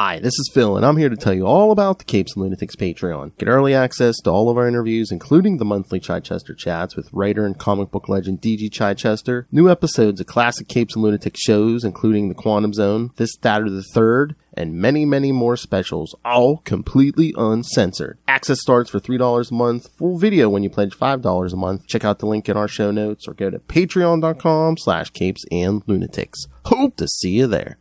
Hi, this is Phil, and I'm here to tell you all about the Capes and Lunatics Patreon. Get early access to all of our interviews, including the monthly Chichester chats with writer and comic book legend D.G. Chichester, new episodes of classic Capes and Lunatics shows, including The Quantum Zone, This, That, or the Third, and many, many more specials, all completely uncensored. Access starts for $3 a month, full video when you pledge $5 a month. Check out the link in our show notes or go to patreon.com/capesandlunatics. Hope to see you there.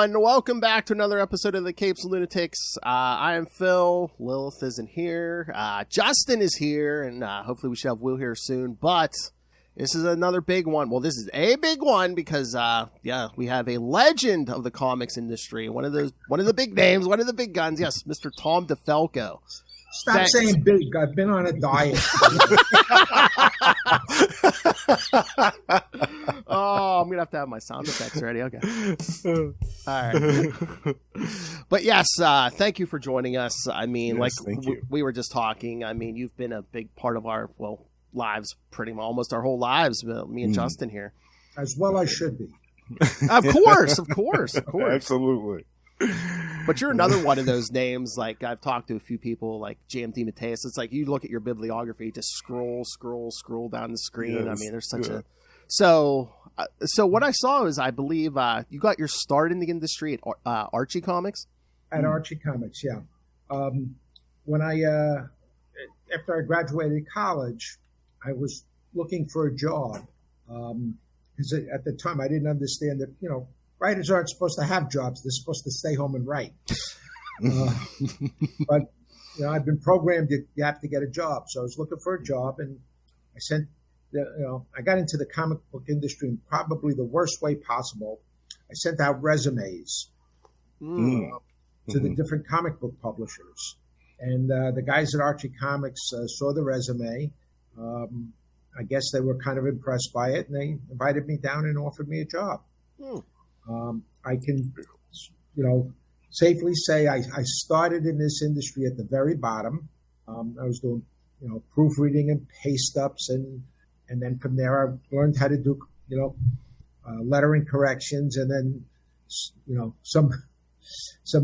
Welcome back to another episode of the Capes and Lunatics. I am Phil. Lilith isn't here. Justin is here, and hopefully we should have Will here soon. But this is another big one. Well, this is a big one because, we have a legend of the comics industry. One of the big names, one of the big guns. Yes, Mr. Tom DeFalco. Stop saying big. I've been on a diet. Oh, I'm going to have my sound effects ready. Okay. All right. But yes, thank you for joining us. I mean, yes, we were just talking. I mean, you've been a big part of our, lives, pretty much almost our whole lives, me and Justin here. As well I should be. Of course. Absolutely. But you're another one of those names. Like, I've talked to a few people like JMD Mateus. It's like you look at your bibliography, just scroll down the screen. Yes, I mean, there's such a so what I saw is, I believe you got your start in the industry at Archie Comics. At Archie Comics, yeah. When after I graduated college, I was looking for a job because at the time I didn't understand that writers aren't supposed to have jobs. They're supposed to stay home and write. But, I've been programmed that you have to get a job. So I was looking for a job, and I got into the comic book industry in probably the worst way possible. I sent out resumes to the different comic book publishers. And the guys at Archie Comics saw the resume. I guess they were kind of impressed by it, and they invited me down and offered me a job. I can, safely say I started in this industry at the very bottom. I was doing, proofreading and paste ups, and then from there I learned how to do, lettering corrections, and then, some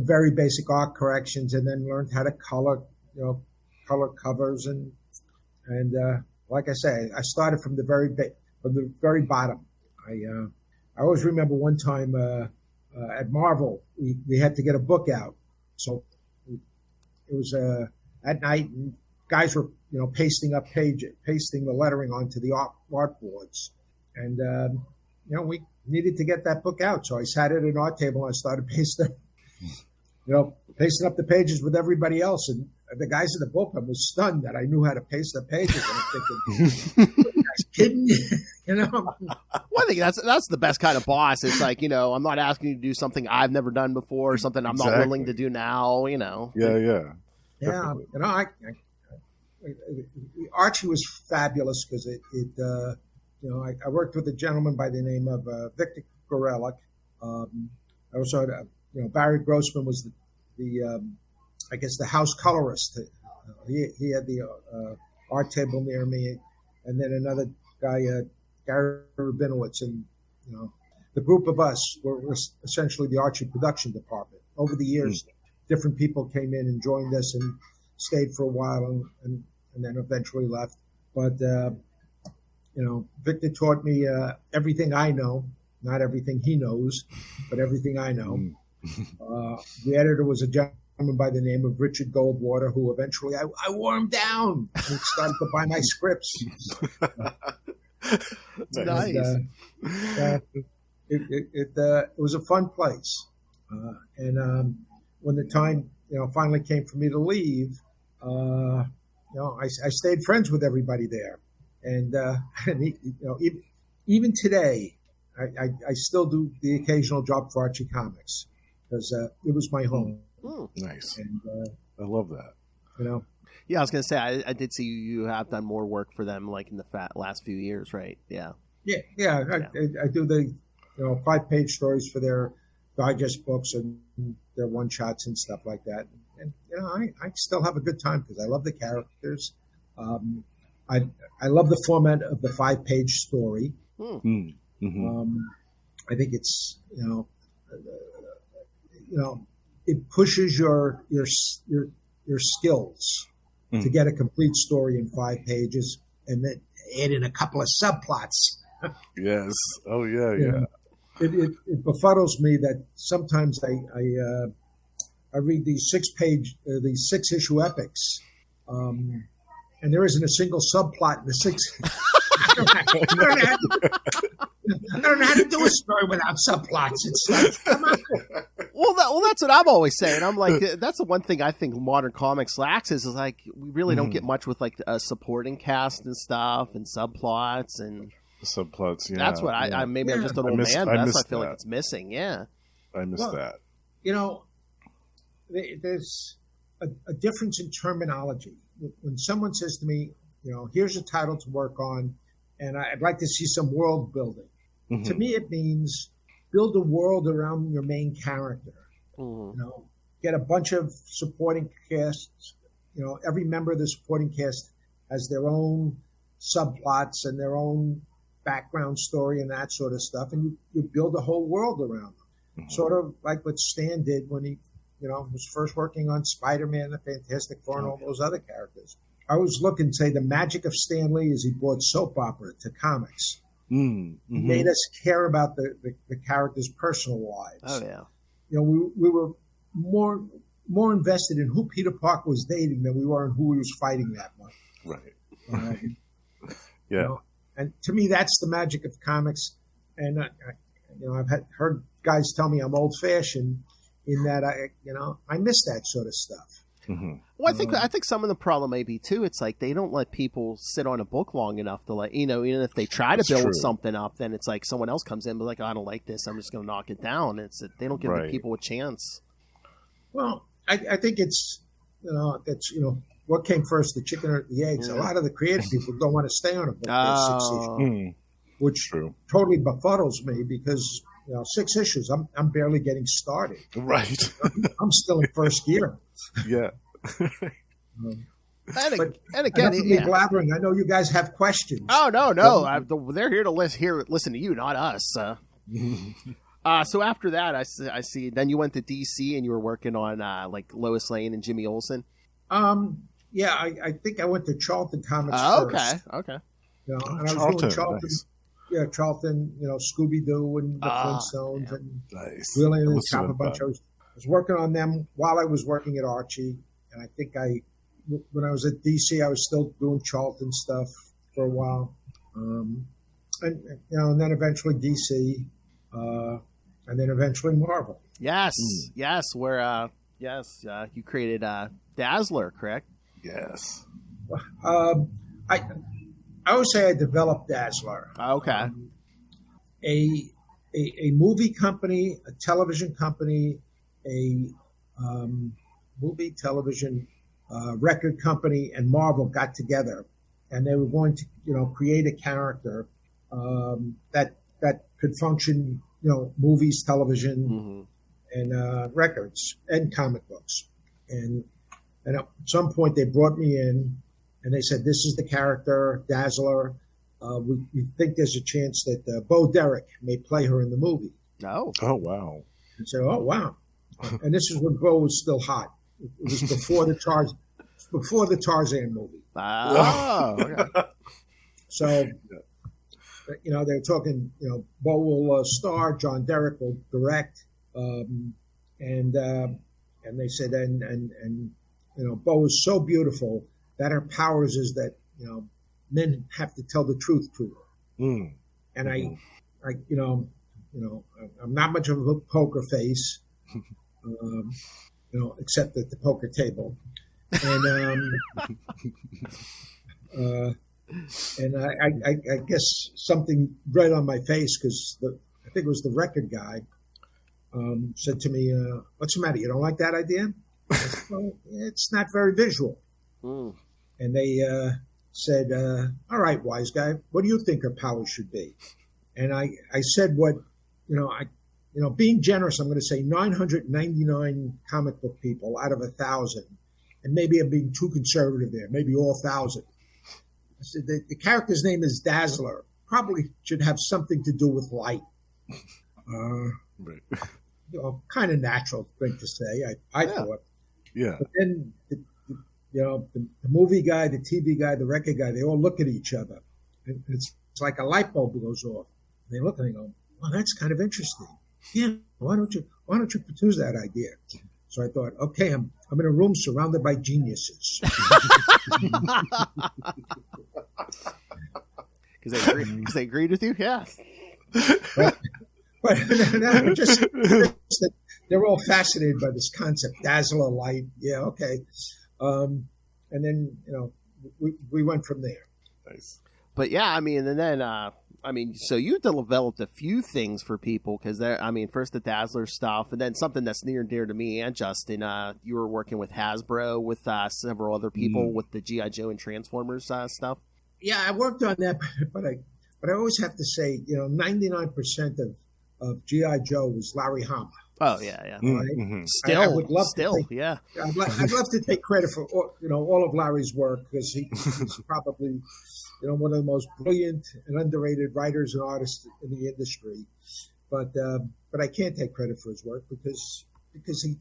very basic art corrections, and then learned how to color covers, and like I say, I started from the very bottom. I always remember one time at Marvel, we had to get a book out. So it was at night, and guys were pasting the lettering onto the art boards, and we needed to get that book out. So I sat at an art table and I started pasting up the pages with everybody else, and the guys in the bullpen was stunned that I knew how to paste the pages. And I'm thinking, are you guys kidding? Well, I think that's the best kind of boss. It's like, I'm not asking you to do something I've never done before, or something I'm not willing to do now. Yeah. Definitely. Archie was fabulous because I worked with a gentleman by the name of Victor Gorelick. I also had, Barry Grossman was the house colorist. He had the art table near me, and then another guy, Gary Rubinowitz, and the group of us were essentially the Archie production department. Over the years, different people came in and joined us and stayed for a while, and then eventually left. But Victor taught me everything I know, not everything he knows, but everything I know. The editor was a gentleman by the name of Richard Goldwater, who eventually I wore him down and started to buy my scripts. Nice. It was a fun place. And when the time finally came for me to leave, I stayed friends with everybody there. And even today, I still do the occasional job for Archie Comics because it was my home. Nice. And I love that. Yeah, I was going to say, I did see you have done more work for them like in the last few years, right? Yeah. Yeah. I do the 5-page stories for their digest books and their one-shots and stuff like that. And I still have a good time because I love the characters. I love the format of the 5-page story. Mm-hmm. I think it's it pushes your skills to get a complete story in 5 pages, and then add in a couple of subplots. Yes. Oh yeah. It befuddles me that sometimes I read these 6-issue epics, and there isn't a single subplot in the 6. I don't know how to do a story without subplots. It's like, come on. Well, that's what I'm always saying. I'm like, that's the one thing I think modern comics lacks is like we really don't get much with like a supporting cast and stuff and subplots and subplots. Yeah, that's what I'm just an old man. But that's what I feel like it's missing. Yeah, I miss that. There's a difference in terminology. When someone says to me, here's a title to work on, and I'd like to see some world building. Mm-hmm. To me, it means build a world around your main character. Mm-hmm. Get a bunch of supporting casts. Every member of the supporting cast has their own subplots and their own background story and that sort of stuff, and you build a whole world around them. Mm-hmm. Sort of like what Stan did when he, was first working on Spider-Man, the Fantastic Four, and all those other characters. I was looking to say the magic of Stan Lee is he brought soap opera to comics. Mm-hmm. He made us care about the characters' personal lives. Oh yeah. We were more invested in who Peter Parker was dating than we were in who he was fighting that month. Right. Yeah. And to me, that's the magic of comics. And I've heard guys tell me I'm old-fashioned in that I miss that sort of stuff. Mm-hmm. Well, I think some of the problem may be too. It's like they don't let people sit on a book long enough to even if they try to build something up, then it's like someone else comes in and be like, oh, I don't like this. I'm just going to knock it down. It's that they don't give the people a chance. Well, I think it's what came first, the chicken or the eggs. Yeah. A lot of the creative people don't want to stay on a book for 6 issues, which totally befuddles me because 6 issues. I'm barely getting started. Right. I'm still in first gear. Yeah. And again, blabbering. I know you guys have questions. Oh no! They're here to listen to you, not us. So after that, I see. Then you went to DC and you were working on like Lois Lane and Jimmy Olsen. Yeah, I think I went to Charlton Comics first. Okay. And I was doing Charlton. Nice. Yeah, Charlton. Scooby Doo and the Flintstones and Willie and the Chopper Bunch. I was working on them while I was working at Archie, and I think when I was at DC, I was still doing Charlton stuff for a while, and then eventually DC, and then eventually Marvel. Yes, where you created Dazzler, correct? Yes. I always say I developed Dazzler. Okay. A movie company, a television company, a movie, television, record company, and Marvel got together, and they were going to, create a character that could function, movies, television, and records and comic books. And at some point, they brought me in, and they said, "This is the character, Dazzler. We think there's a chance that Bo Derek may play her in the movie." Oh wow! And so, oh wow. And this is when Bo was still hot. It was before the Tarzan movie. Oh, okay. So they're talking, Bo will star, John Derek will direct, and they said, and Bo is so beautiful that her powers is that, men have to tell the truth to her. Mm. And I'm not much of a poker face, except at the poker table. And I guess something right on my face, because I think it was the record guy, said to me, "What's the matter? You don't like that idea?" I said, well, it's not very visual. Mm. And they said, "All right, wise guy, what do you think her powers should be?" And I said, being generous, I'm going to say 999 comic book people out of 1,000, and maybe I'm being too conservative there, maybe all 1,000. I said, the character's name is Dazzler. Probably should have something to do with light. Kind of natural thing to say, I thought. Yeah. But then, the movie guy, the TV guy, the record guy, they all look at each other. And it's like a light bulb goes off. And they look and they go, "Well, that's kind of interesting. Yeah, why don't you pursue that idea?" So I thought, okay, I'm in a room surrounded by geniuses. Because they agreed with you, yeah. But just they're all fascinated by this concept, Dazzler light. Yeah, okay. And then we went from there. Nice. But yeah, so you developed a few things for people, because first the Dazzler stuff, and then something that's near and dear to me and Justin. You were working with Hasbro with several other people with the G.I. Joe and Transformers stuff. Yeah, I worked on that, but I always have to say, 99% of G.I. Joe was Larry Hama. Oh yeah. Right? Mm-hmm. Still, yeah. I'd love to take credit for all of Larry's work, because he's probably one of the most brilliant and underrated writers and artists in the industry. But I can't take credit for his work because he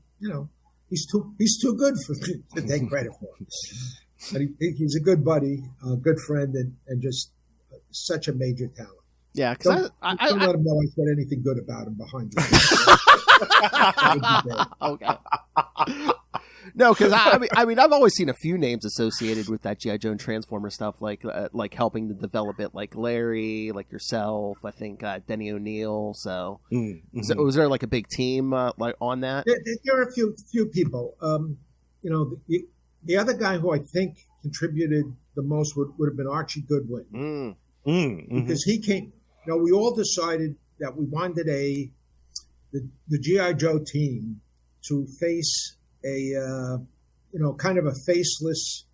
he's too good for me to take credit for. But he's a good buddy, a good friend, and just such a major talent. Yeah, because I don't let him know I said anything good about him behind you. Okay. No, because I've always seen a few names associated with that G.I. Joe and Transformer stuff, like helping to develop it, like Larry, like yourself. I think Denny O'Neil. So, so was there like a big team like on that? There are a few people. The other guy who I think contributed the most would have been Archie Goodwin, because he came. We all decided that we wanted the G.I. Joe team to face a kind of a faceless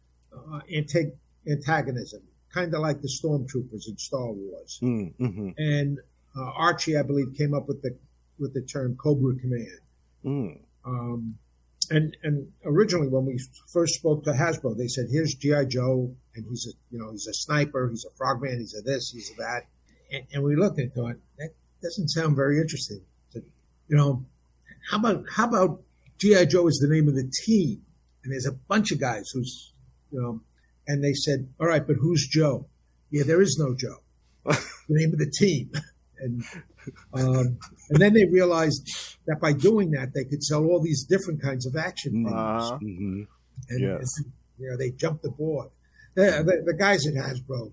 antagonism, kind of like the Stormtroopers in Star Wars. And Archie, I believe, came up with the term Cobra Command. And originally, when we first spoke to Hasbro, they said, "Here's G.I. Joe, and he's a sniper, he's a frogman, he's a this, he's a that." And we looked and thought, that doesn't sound very interesting. So, how about G.I. Joe is the name of the team, and there's a bunch of guys who's, and they said, "All right, but who's Joe?" Yeah, there is no Joe. The name of the team. And then they realized that by doing that, they could sell all these different kinds of action figures. And yes. They jumped the board. The guys at Hasbro,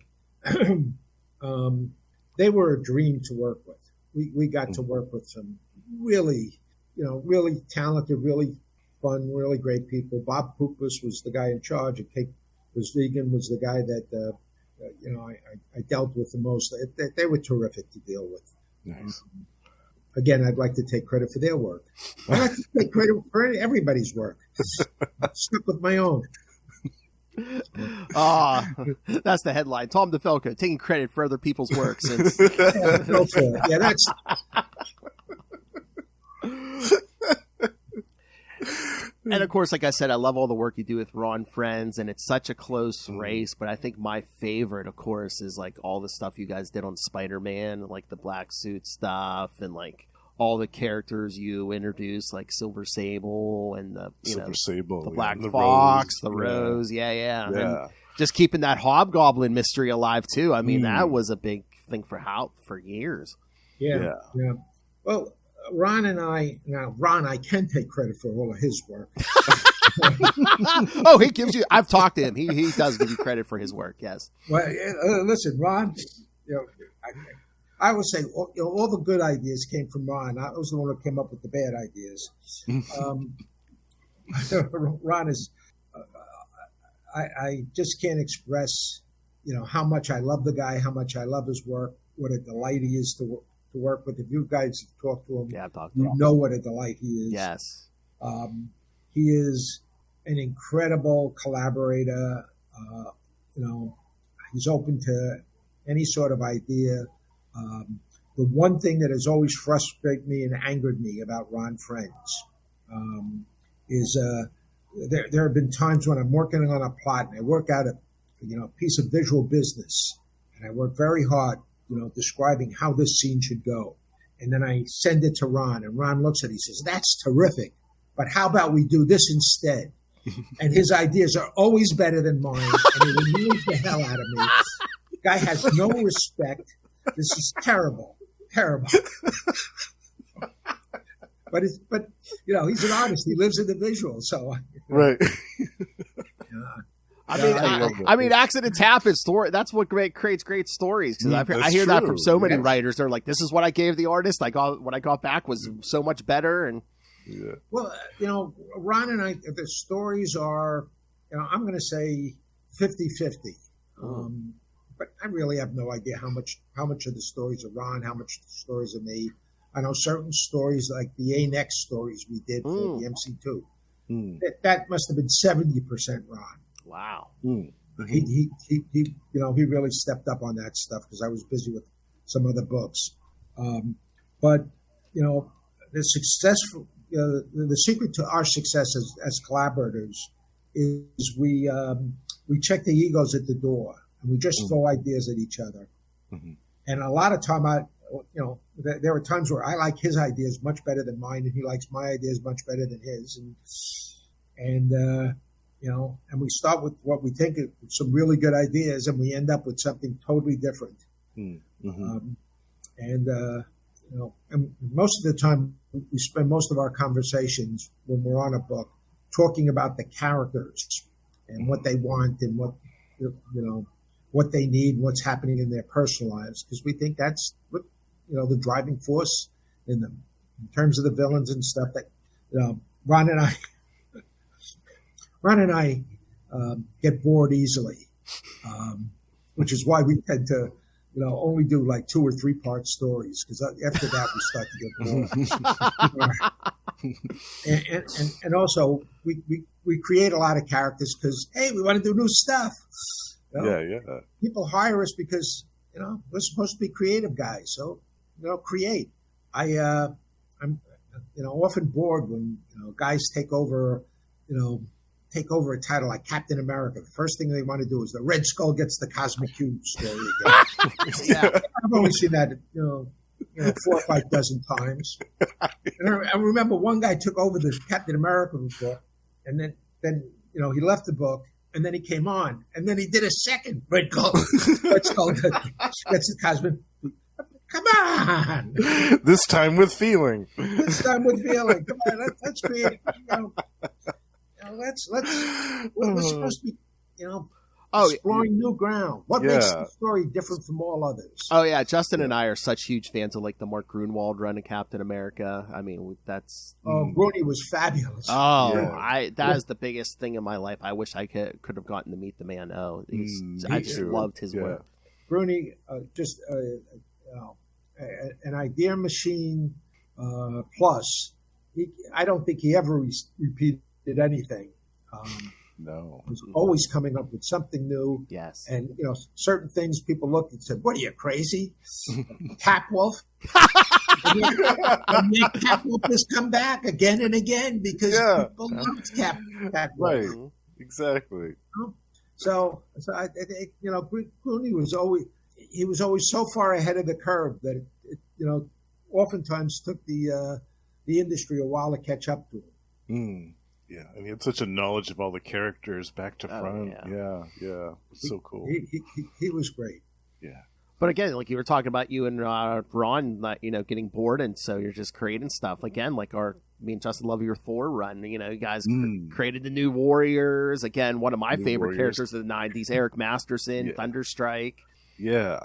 they were a dream to work with. We got to work with some really talented, really fun, really great people. Bob Pupas was the guy in charge, and Kate Vegan was the guy that I dealt with the most. They were terrific to deal with. Nice. Again, I'd like to take credit for their work. I'd like to take credit for everybody's work. Stuck with my own. That's the headline. Tom DeFalco taking credit for other people's work. Since Go for it. Yeah, that's. And of course, like I said, I love all the work you do with Ron Friends, and it's such a close race. But I think my favorite, of course, is like all the stuff you guys did on Spider-Man, like the black suit stuff, and like all the characters you introduced, like Silver Sable and the the Black Fox, the Rose, yeah. And just keeping that Hobgoblin mystery alive too. I mean, that was a big think for years. Yeah. Well, Ron, I can take credit for all of his work. Oh, he gives you. I've talked to him. He does give you credit for his work. Yes. Well, listen, Ron. I would say all the good ideas came from Ron. I was the one who came up with the bad ideas. Ron is. I just can't express, how much I love the guy, how much I love his work, what a delight he is to work with. If you guys have talked to him, I've talked to him. You know what a delight he is. Yes. He is an incredible collaborator. He's open to any sort of idea. The one thing that has always frustrated me and angered me about Ron Friends is there have been times when I'm working on a plot and I work out a piece of visual business, and I work very hard, describing how this scene should go. And then I send it to Ron, and Ron looks at it, he says, "That's terrific, but how about we do this instead?" And his ideas are always better than mine, and it annoys the hell out of me. The guy has no respect. This is terrible. But he's an artist. He lives in the visual, so right. I mean, accidents happen. That's what creates great stories. Because I hear that from so many writers. They're like, "This is what I gave the artist. What I got back was so much better." And well, Ron and I, the stories are, I'm going to say 50-50. But I really have no idea how much of the stories are Ron, how much of the stories are me. I know certain stories, like the A-Next stories we did for the MC2. That must have been 70% Ron. Wow. He really stepped up on that stuff because I was busy with some other books. But the successful, the secret to our success as collaborators is we check the egos at the door, and we just throw ideas at each other. And a lot of time, there are times where I like his ideas much better than mine, and he likes my ideas much better than his, and we start with what we think are some really good ideas, and we end up with something totally different. And most of the time, we spend most of our conversations when we're on a book talking about the characters and what they want and what they need, what's happening in their personal lives, because we think that's what the driving force in them. In terms of the villains and stuff, that Ron and I get bored easily, which is why we tend to only do like 2 or 3 part stories, because after that we start to get bored. and also we create a lot of characters because, hey, we want to do new stuff. People hire us because we're supposed to be creative guys, so create. I'm often bored when guys take over a title like Captain America. The first thing they want to do is the Red Skull gets the Cosmic Cube story again. I've only seen that 4 or 5 dozen times. And I remember one guy took over the Captain America book, and then he left the book. And then he came on, and then he did a second Red Skull gets the Cosmic. Come on! This time with feeling. Come on, let's create. We're supposed to be, exploring new ground. What makes the story different from all others? Oh yeah, Justin and I are such huge fans of like the Mark Grunwald run of Captain America. I mean, that's Bruni was fabulous. That is the biggest thing in my life. I wish I could have gotten to meet the man. I just loved his work. Bruni, just an idea machine plus. I don't think he ever repeated anything. No. He was always coming up with something new. Yes. And, certain things people looked and said, "What are you, crazy? Capwolf?" And Capwolf has come back again and again because people loved Capwolf. Right. Exactly. So I think, Clooney was always so far ahead of the curve that, oftentimes took the industry a while to catch up to him. Yeah, and he had such a knowledge of all the characters back to front. Yeah. It's so cool. He was great. Yeah. But again, like you were talking about you and Ron, getting bored, and so you're just creating stuff. Again, like me and Justin love your Thor run. You guys created the new Warriors. Again, one of my favorite characters of the 90s, Eric Masterson, Thunderstrike. Yeah.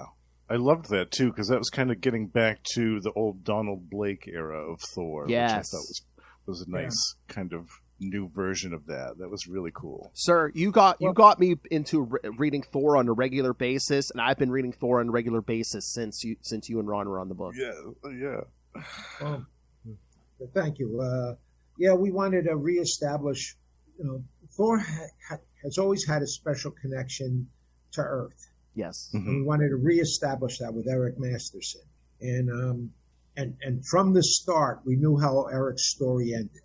I loved that, too, because that was kind of getting back to the old Donald Blake era of Thor, which I thought was a nice kind of new version of that. That was really cool. Sir, you got me into reading Thor on a regular basis, and I've been reading Thor on a regular basis since you and Ron were on the book. Yeah. Well, thank you. We wanted to reestablish, Thor has always had a special connection to Earth. Yes. And we wanted to reestablish that with Eric Masterson. And from the start, we knew how Eric's story ended.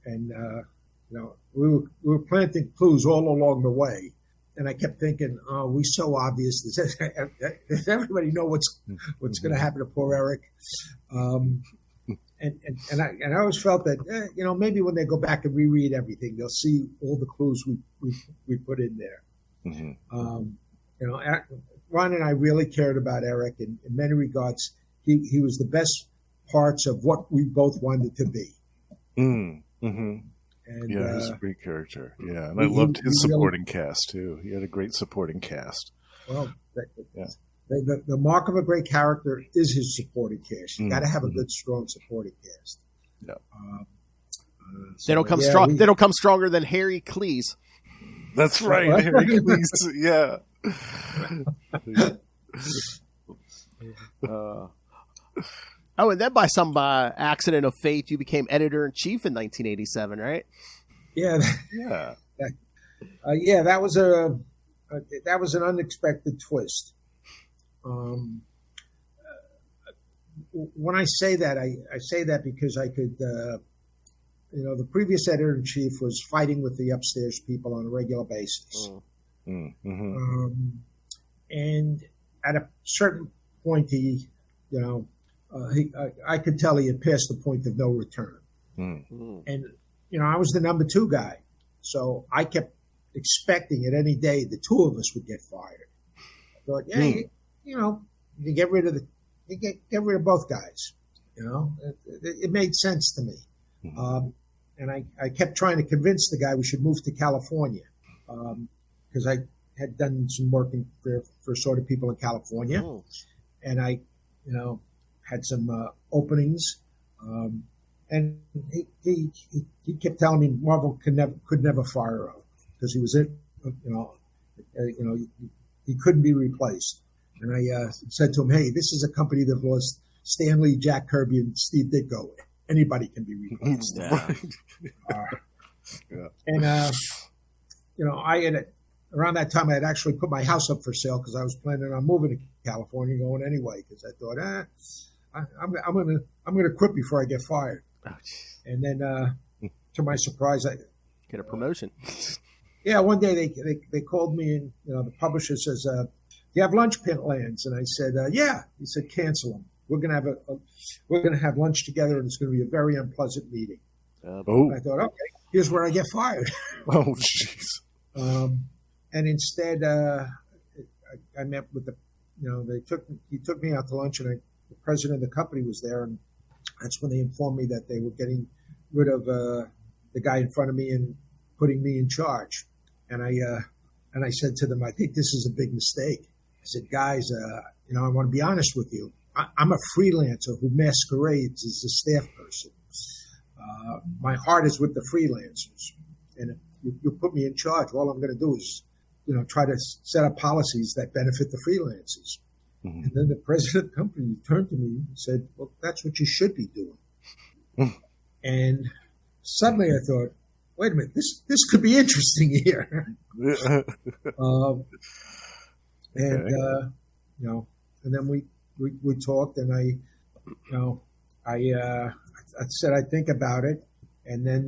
And, we were planting clues all along the way. And I kept thinking, we're so obvious. Does everybody know what's going to happen to poor Eric? And I always felt that, maybe when they go back and reread everything, they'll see all the clues we put in there. Ron and I really cared about Eric, and in many regards, he was the best parts of what we both wanted to be. And, he was a great character. Yeah, and I loved his supporting cast too. He had a great supporting cast. Well, the mark of a great character is his supporting cast. You got to have a good, strong supporting cast. Yeah. They don't come strong. They don't come stronger than Harry Cleese. That's right, Harry Cleese. Yeah. And then by some accident of fate, you became editor-in-chief in 1987, right? Yeah. That was an unexpected twist. When I say that, I say that because I could. The previous editor-in-chief was fighting with the upstairs people on a regular basis. And at a certain point, I could tell he had passed the point of no return. And, I was the number 2 guy. So I kept expecting at any day the 2 of us would get fired. I thought, you can get rid of get rid of both guys. It made sense to me. And I kept trying to convince the guy we should move to California because I had done some work for sort of people in California, and I, had some openings. And he kept telling me Marvel could never fire him because he was he couldn't be replaced. And I said to him, "Hey, this is a company that lost Stan Lee, Jack Kirby, and Steve Ditko. Anybody can be replaced." And I had around that time I had actually put my house up for sale because I was planning on moving to California, going anyway because I thought, I'm gonna quit before I get fired. And then, to my surprise, I get a promotion. Yeah, one day they called me and the publisher says, "Do you have lunch plans?" And I said, "Yeah." He said, "Cancel them. We're gonna have lunch together, and it's gonna be a very unpleasant meeting." I thought, okay, here's where I get fired. Oh, jeez. And instead, I met with he took me out to lunch, and the president of the company was there, and that's when they informed me that they were getting rid of the guy in front of me and putting me in charge. And I said to them, "I think this is a big mistake." I said, "Guys, I want to be honest with you. I'm a freelancer who masquerades as a staff person. My heart is with the freelancers. And if you put me in charge, all I'm going to do is, try to set up policies that benefit the freelancers." And then the president of the company turned to me and said, "Well, that's what you should be doing." And suddenly I thought, wait a minute, this could be interesting here. And then we talked, and I said I'd think about it. And then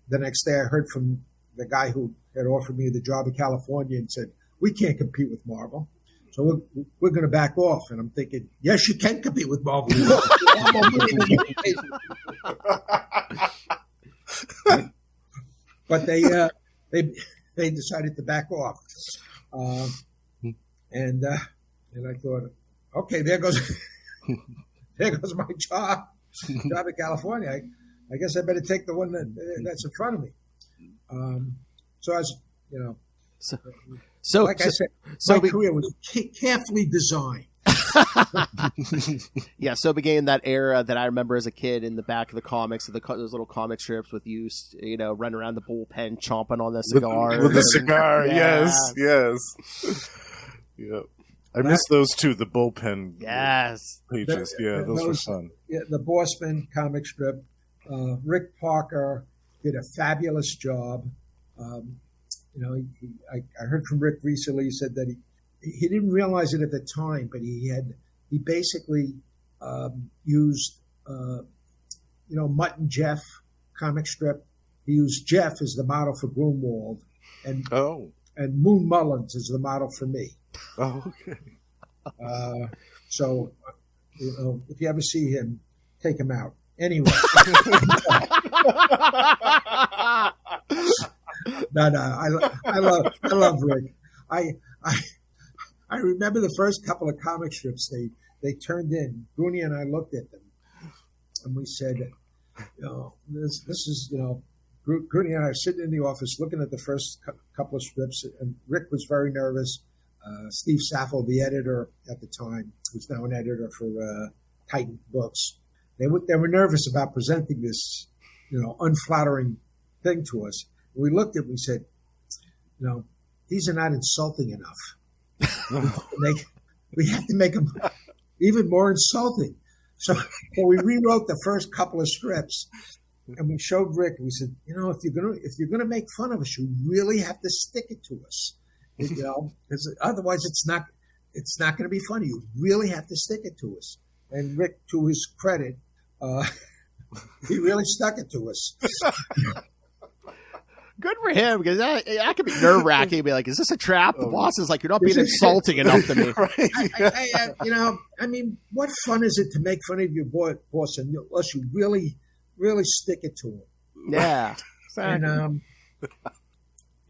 the next day I heard from the guy who had offered me the job in California and said, "We can't compete with Marvel. So we're going to back off." And I'm thinking, yes, you can compete with Marvel. But they decided to back off. And And I thought, okay, there goes my job in California. I guess I better take the one that's in front of me. So I was, like I said, my career was carefully designed. Yeah, so began that era that I remember as a kid in the back of the comics, those little comic strips with you, running around the bullpen, chomping on the cigar. With the cigar, yes. Yep. I miss those too, the bullpen pages. Those were fun. Yeah, the Bossman comic strip. Rick Parker did a fabulous job. I heard from Rick recently. He said that he didn't realize it at the time, but he basically used Mutt and Jeff comic strip. He used Jeff as the model for Grunwald, and Moon Mullins as the model for me. Oh, okay. So if you ever see him, take him out. Anyway. No, I love Rick. I remember the first couple of comic strips they turned in. Goonie and I looked at them, and we said, this is, Goonie and I are sitting in the office looking at the first couple of strips, and Rick was very nervous. Steve Saffel, the editor at the time, who's now an editor for Titan Books, they were nervous about presenting this, unflattering thing to us. We looked at it and we said, these are not insulting enough. We have to make them even more insulting. So we rewrote the first couple of strips, and we showed Rick, and we said, if you're gonna make fun of us, you really have to stick it to us. Because otherwise it's not going to be funny. You really have to stick it to us. And Rick, to his credit, he really stuck it to us. Good for him, because that could be nerve-wracking. Be like, is this a trap? The boss is like, you're not being insulting enough to me. What fun is it to make fun of your boss unless you really, really stick it to him? Yeah, exactly.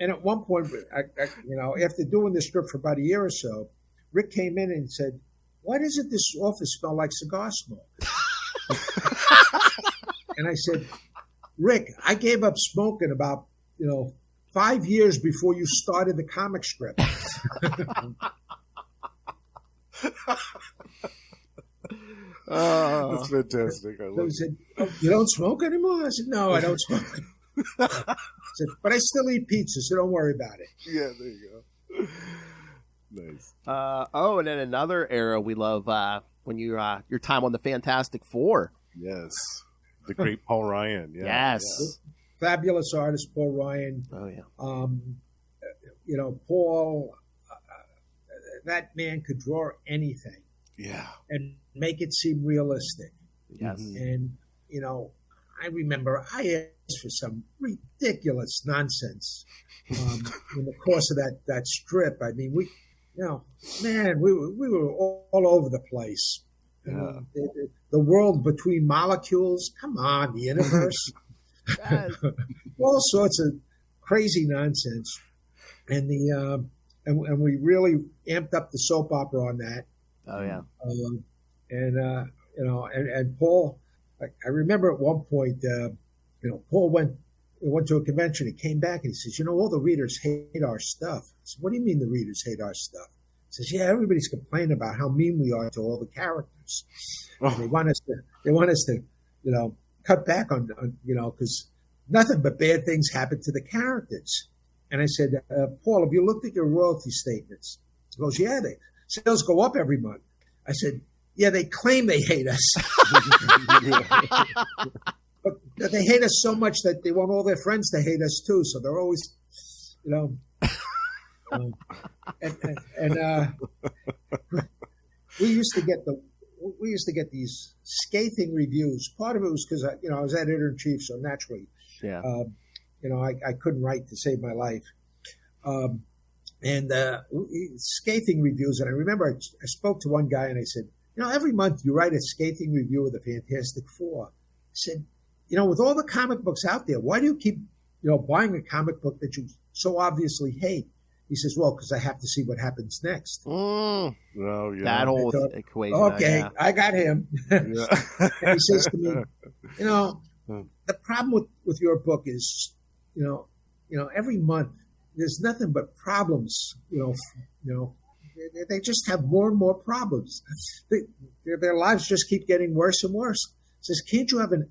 And at one point, after doing this strip for about a year or so, Rick came in and said, "Why doesn't this office smell like cigar smoke?" And I said, "Rick, I gave up smoking about 5 years before you started the comic strip." That's fantastic. I love he said, "You don't smoke anymore?" I said, "No, I don't smoke." I said, "But I still eat pizza, so don't worry about it." Yeah, there you go. Nice. And then another era we love when your time on the Fantastic Four. Yes, the great Paul Ryan. Yeah, yes, fabulous artist Paul Ryan. Oh yeah. Paul, that man could draw anything. Yeah, and make it seem realistic. Yes, and I remember I asked for some ridiculous nonsense in the course of that strip. I mean, we were all over the place. Yeah. The world between molecules. Come on, the universe. All sorts of crazy nonsense, and and we really amped up the soap opera on that. Oh yeah. And Paul. I remember at one point, Paul went to a convention. He came back and he says, all the readers hate our stuff. I said, "What do you mean the readers hate our stuff?" He says, "Yeah, everybody's complaining about how mean we are to all the characters. Oh. They want us to, cut back on because nothing but bad things happen to the characters." And I said, "Paul, have you looked at your royalty statements?" He goes, "Yeah, sales go up every month." I said, "Yeah, they claim they hate us." But they hate us so much that they want all their friends to hate us too. So they're always, we used to get these scathing reviews. Part of it was because I was editor-in-chief, so naturally, I couldn't write to save my life. And scathing reviews. And I remember I spoke to one guy and I said, every month you write a scathing review of the Fantastic Four. I said, with all the comic books out there, why do you keep, buying a comic book that you so obviously hate? He says, well, because I have to see what happens next. Oh, yeah. That whole equation. Okay, I got him. And he says to me, the problem with your book is, every month there's nothing but problems. They just have more and more problems. Their lives just keep getting worse and worse. He says, can't you have an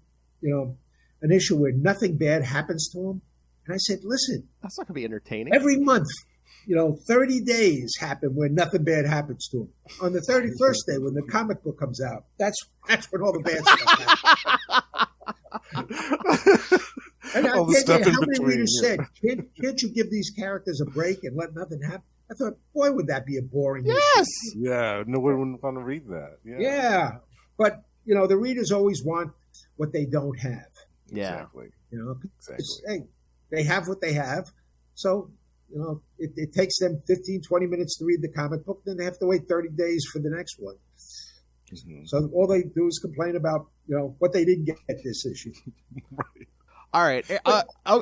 issue where nothing bad happens to them? And I said, listen, that's not going to be entertaining. Every month, 30 days happen where nothing bad happens to them. On the 31st day, when the comic book comes out, that's when all the bad stuff happens. And all the stuff in how many between, readers said, can't you give these characters a break and let nothing happen? I thought, boy, would that be a boring Yes. issue. Yeah, no one would want to read that. Yeah. But, the readers always want what they don't have. Yeah. Exactly. Hey, they have what they have. So, it takes them 15, 20 minutes to read the comic book. Then they have to wait 30 days for the next one. Mm-hmm. So all they do is complain about, what they didn't get this issue. Right. All right.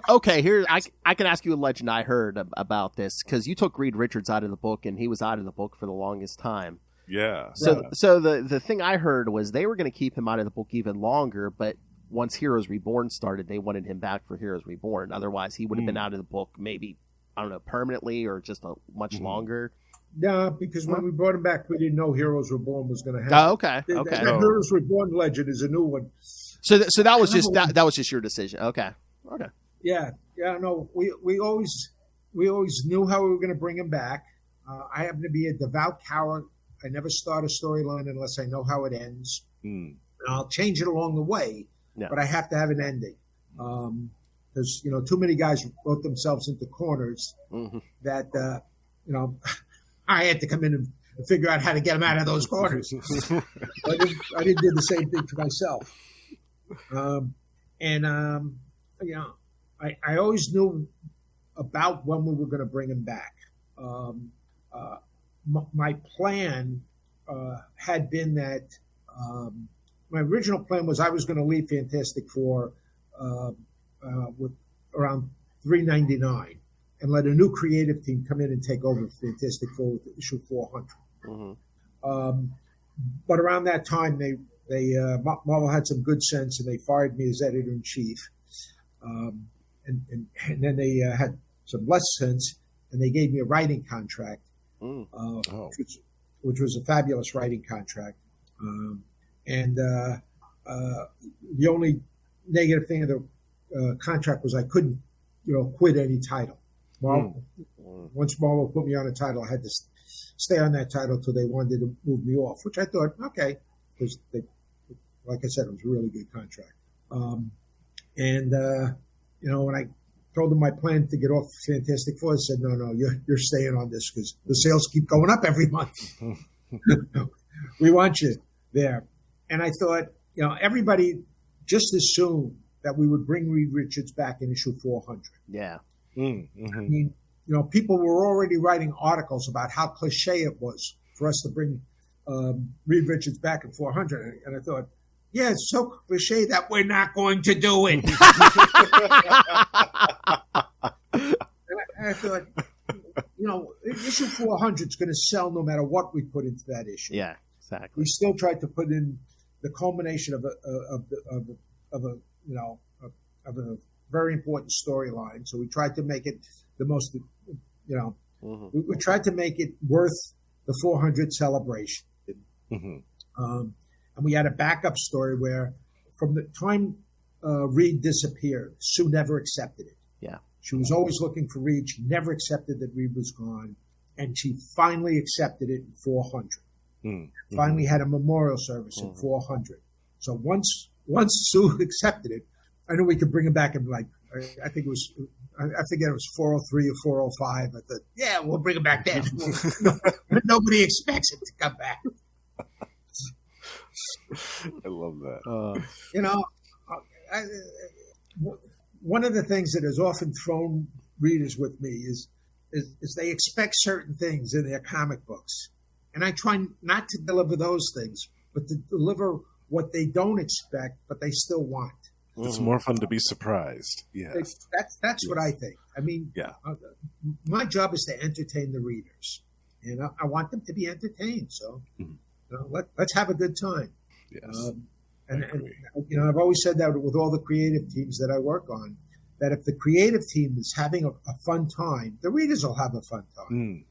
Okay. Here, I can ask you a legend I heard about this, because you took Reed Richards out of the book, and he was out of the book for the longest time. Yeah. So the thing I heard was they were going to keep him out of the book even longer, but once Heroes Reborn started, they wanted him back for Heroes Reborn. Otherwise, he would have been out of the book maybe, I don't know, permanently or just much longer. Yeah, because when we brought him back, we didn't know Heroes Reborn was going to happen. Oh, okay. That Heroes Reborn legend is a new one. So that was just that was just your decision. Okay. Yeah. No, we always knew how we were going to bring him back. I happen to be a devout coward. I never start a storyline unless I know how it ends. And I'll change it along the way, but I have to have an ending. Because too many guys wrote themselves into corners that I had to come in and figure out how to get them out of those corners. I didn't do the same thing to myself. I always knew about when we were going to bring him back. My plan had been that my original plan was I was going to leave Fantastic Four with around $3.99 and let a new creative team come in and take over Fantastic Four with issue 400. But around that time, Marvel had some good sense and they fired me as editor in chief. And then they had some less sense and they gave me a writing contract, which was a fabulous writing contract. The only negative thing of the contract was I couldn't, quit any title. Once Marvel put me on a title, I had to stay on that title till they wanted to move me off, which I thought, okay, because like I said, it was a really good contract. When I told them my plan to get off Fantastic Four, I said, no, you're staying on this because the sales keep going up every month. We want you there. And I thought, everybody just assumed that we would bring Reed Richards back in issue 400. Yeah. I mean, people were already writing articles about how cliche it was for us to bring Reed Richards back in 400. And I thought, yeah, it's so cliche that we're not going to do it. And I thought, issue 400 is going to sell no matter what we put into that issue. Yeah, exactly. We still tried to put in the culmination of a very important storyline. So we tried to make it the most, we tried to make it worth the 400 celebration. And we had a backup story where from the time Reed disappeared, Sue never accepted it. Yeah. She was always looking for Reed. She never accepted that Reed was gone. And she finally accepted it in 400. Finally had a memorial service in 400. So once Sue accepted it, I knew we could bring him back in I think it was, I forget it was 403 or 405. I thought, yeah, we'll bring him back then. Nobody expects it to come back. I love that. One of the things that has often thrown readers with me is they expect certain things in their comic books. And I try not to deliver those things, but to deliver what they don't expect, but they still want. It's more fun to be surprised. Yes. That's what I think. I mean, my job is to entertain the readers, and I want them to be entertained. So, let's have a good time. Yes. And I've always said that with all the creative teams that I work on, that if the creative team is having a fun time, the readers will have a fun time.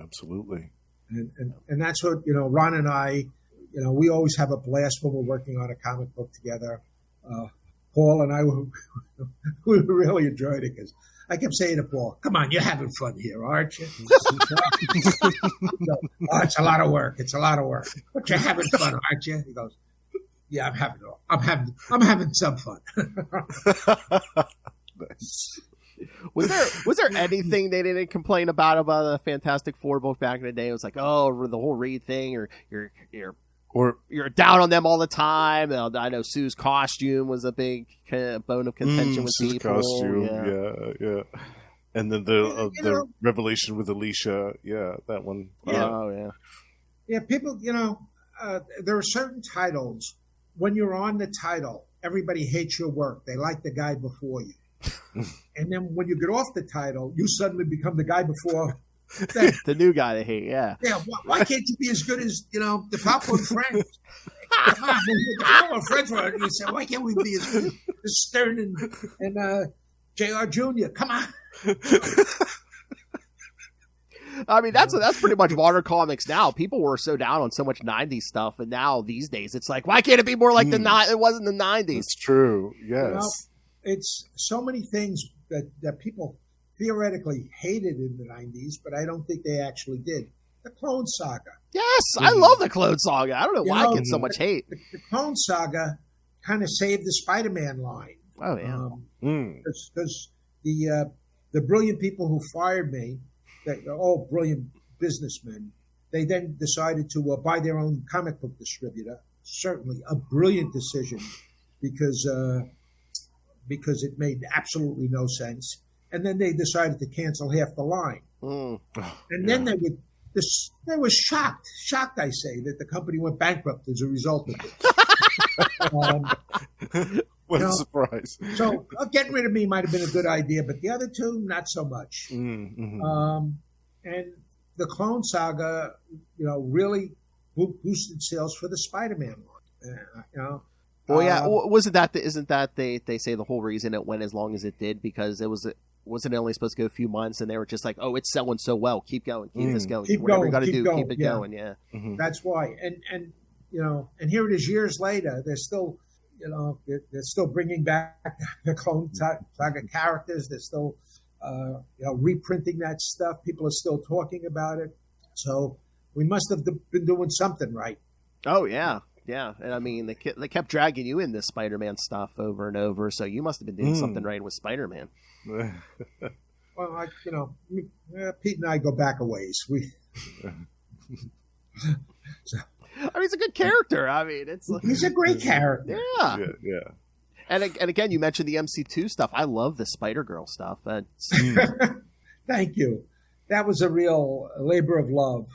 Absolutely. And that's what, Ron and I, we always have a blast when we're working on a comic book together. Paul and I, we really enjoyed it because I kept saying to Paul, come on, you're having fun here, aren't you? It's a lot of work. It's a lot of work. But you're having fun, aren't you? He goes, yeah, I'm having some fun. Was there anything they didn't complain about the Fantastic Four book back in the day? It was like, oh, the whole Reed thing, or you're down on them all the time. I know Sue's costume was a big bone of contention with Sue's people. Costume, yeah. And then the revelation with Alicia, that one. Yeah, people, there are certain titles. When you're on the title, everybody hates your work. They like the guy before you. And then when you get off the title, you suddenly become the guy before them. The new guy they hate, yeah. Yeah, why can't you be as good as, DeFalco and Friends? Come on, DeFalco and Friends were, you say, why can't we be as good as Stern and J.R. Jr.? Come on. I mean, that's pretty much modern comics now. People were so down on so much 90s stuff, and now these days it's like, why can't it be more like it was in the 90s? It's true, yes. It's so many things that people theoretically hated in the 90s, but I don't think they actually did. The Clone Saga. Yes, I love the Clone Saga. I don't know why it gets so much hate. The Clone Saga kind of saved the Spider-Man line. Oh, yeah. Because the brilliant people who fired me, they're all brilliant businessmen, they then decided to buy their own comic book distributor. Certainly a brilliant decision because it made absolutely no sense. And then they decided to cancel half the line. And then they were shocked, I say, that the company went bankrupt as a result of it. What a surprise. So getting rid of me might have been a good idea, but the other two, not so much. And the Clone Saga, really boosted sales for the Spider-Man line. Well, yeah. Isn't that they say the whole reason it went as long as it did because wasn't only supposed to go a few months and they were just like, oh, it's selling so well, keep going, keep this going, whatever you got to do, keep it going. Yeah, that's why. And here it is years later. They're still, they're still bringing back the Clone Saga characters. They're still, reprinting that stuff. People are still talking about it. So we must have been doing something right. Oh yeah. Yeah, and I mean, they kept dragging you in this Spider-Man stuff over and over, so you must have been doing something right with Spider-Man. Well, Pete and I go back a ways. I mean, he's a good character. I mean, he's a great character. Yeah. And again, you mentioned the MC2 stuff. I love the Spider-Girl stuff. Thank you. That was a real labor of love.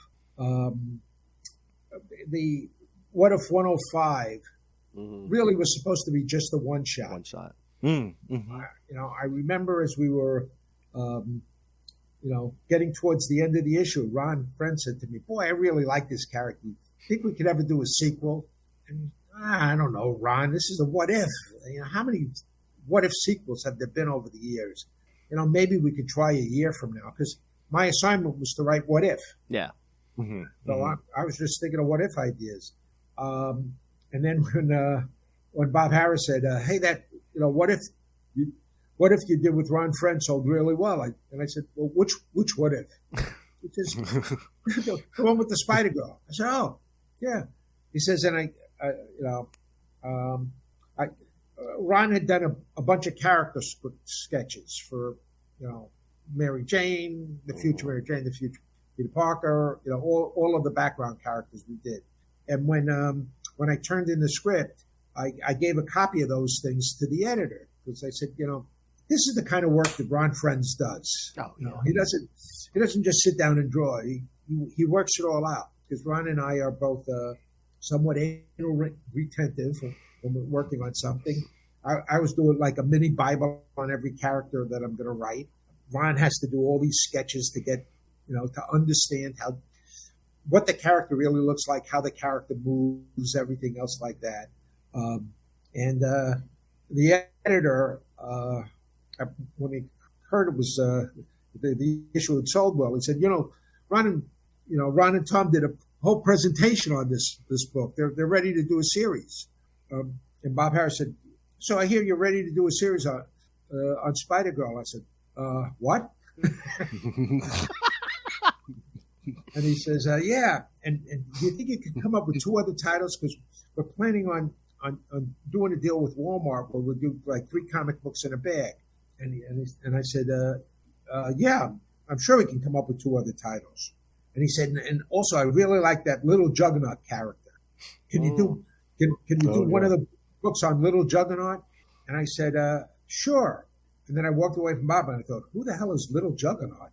The What If 105 really was supposed to be just a one-shot. One-shot. I remember as we were, getting towards the end of the issue, Ron Friend said to me, boy, I really like this character. Think we could ever do a sequel? And I don't know, Ron, this is a what if. How many what if sequels have there been over the years? Maybe we could try a year from now because my assignment was to write what if. Yeah. So I was just thinking of what if ideas. And then when Bob Harris said, "Hey, what if you did with Ron Friend sold really well?" And I said, "Well, which what if?" Which is the one with the Spider Girl. I said, "Oh, yeah." He says, and Ron had done a bunch of character sketches for Mary Jane, the future Mary Jane, the future Peter Parker, all of the background characters we did. And when I turned in the script, I gave a copy of those things to the editor because I said, this is the kind of work that Ron Friends does. He doesn't just sit down and draw. He works it all out because Ron and I are both somewhat anal retentive when we're working on something. I was doing like a mini Bible on every character that I'm going to write. Ron has to do all these sketches to get, to understand what the character really looks like, how the character moves, everything else like that. And the editor, when he heard it was the issue had sold well, he said, Ron and Tom did a whole presentation on this book. They're ready to do a series. And Bob Harris said, so I hear you're ready to do a series on Spider-Girl. I said, what? And he says, yeah. And do you think you could come up with 2 other titles? Because we're planning on doing a deal with Walmart where we'll do like 3 comic books in a bag. And I said, yeah, I'm sure we can come up with 2 other titles. And he said, and also I really like that Little Juggernaut character. Can you do one of the books on Little Juggernaut? And I said, sure. And then I walked away from Bob and I thought, who the hell is Little Juggernaut?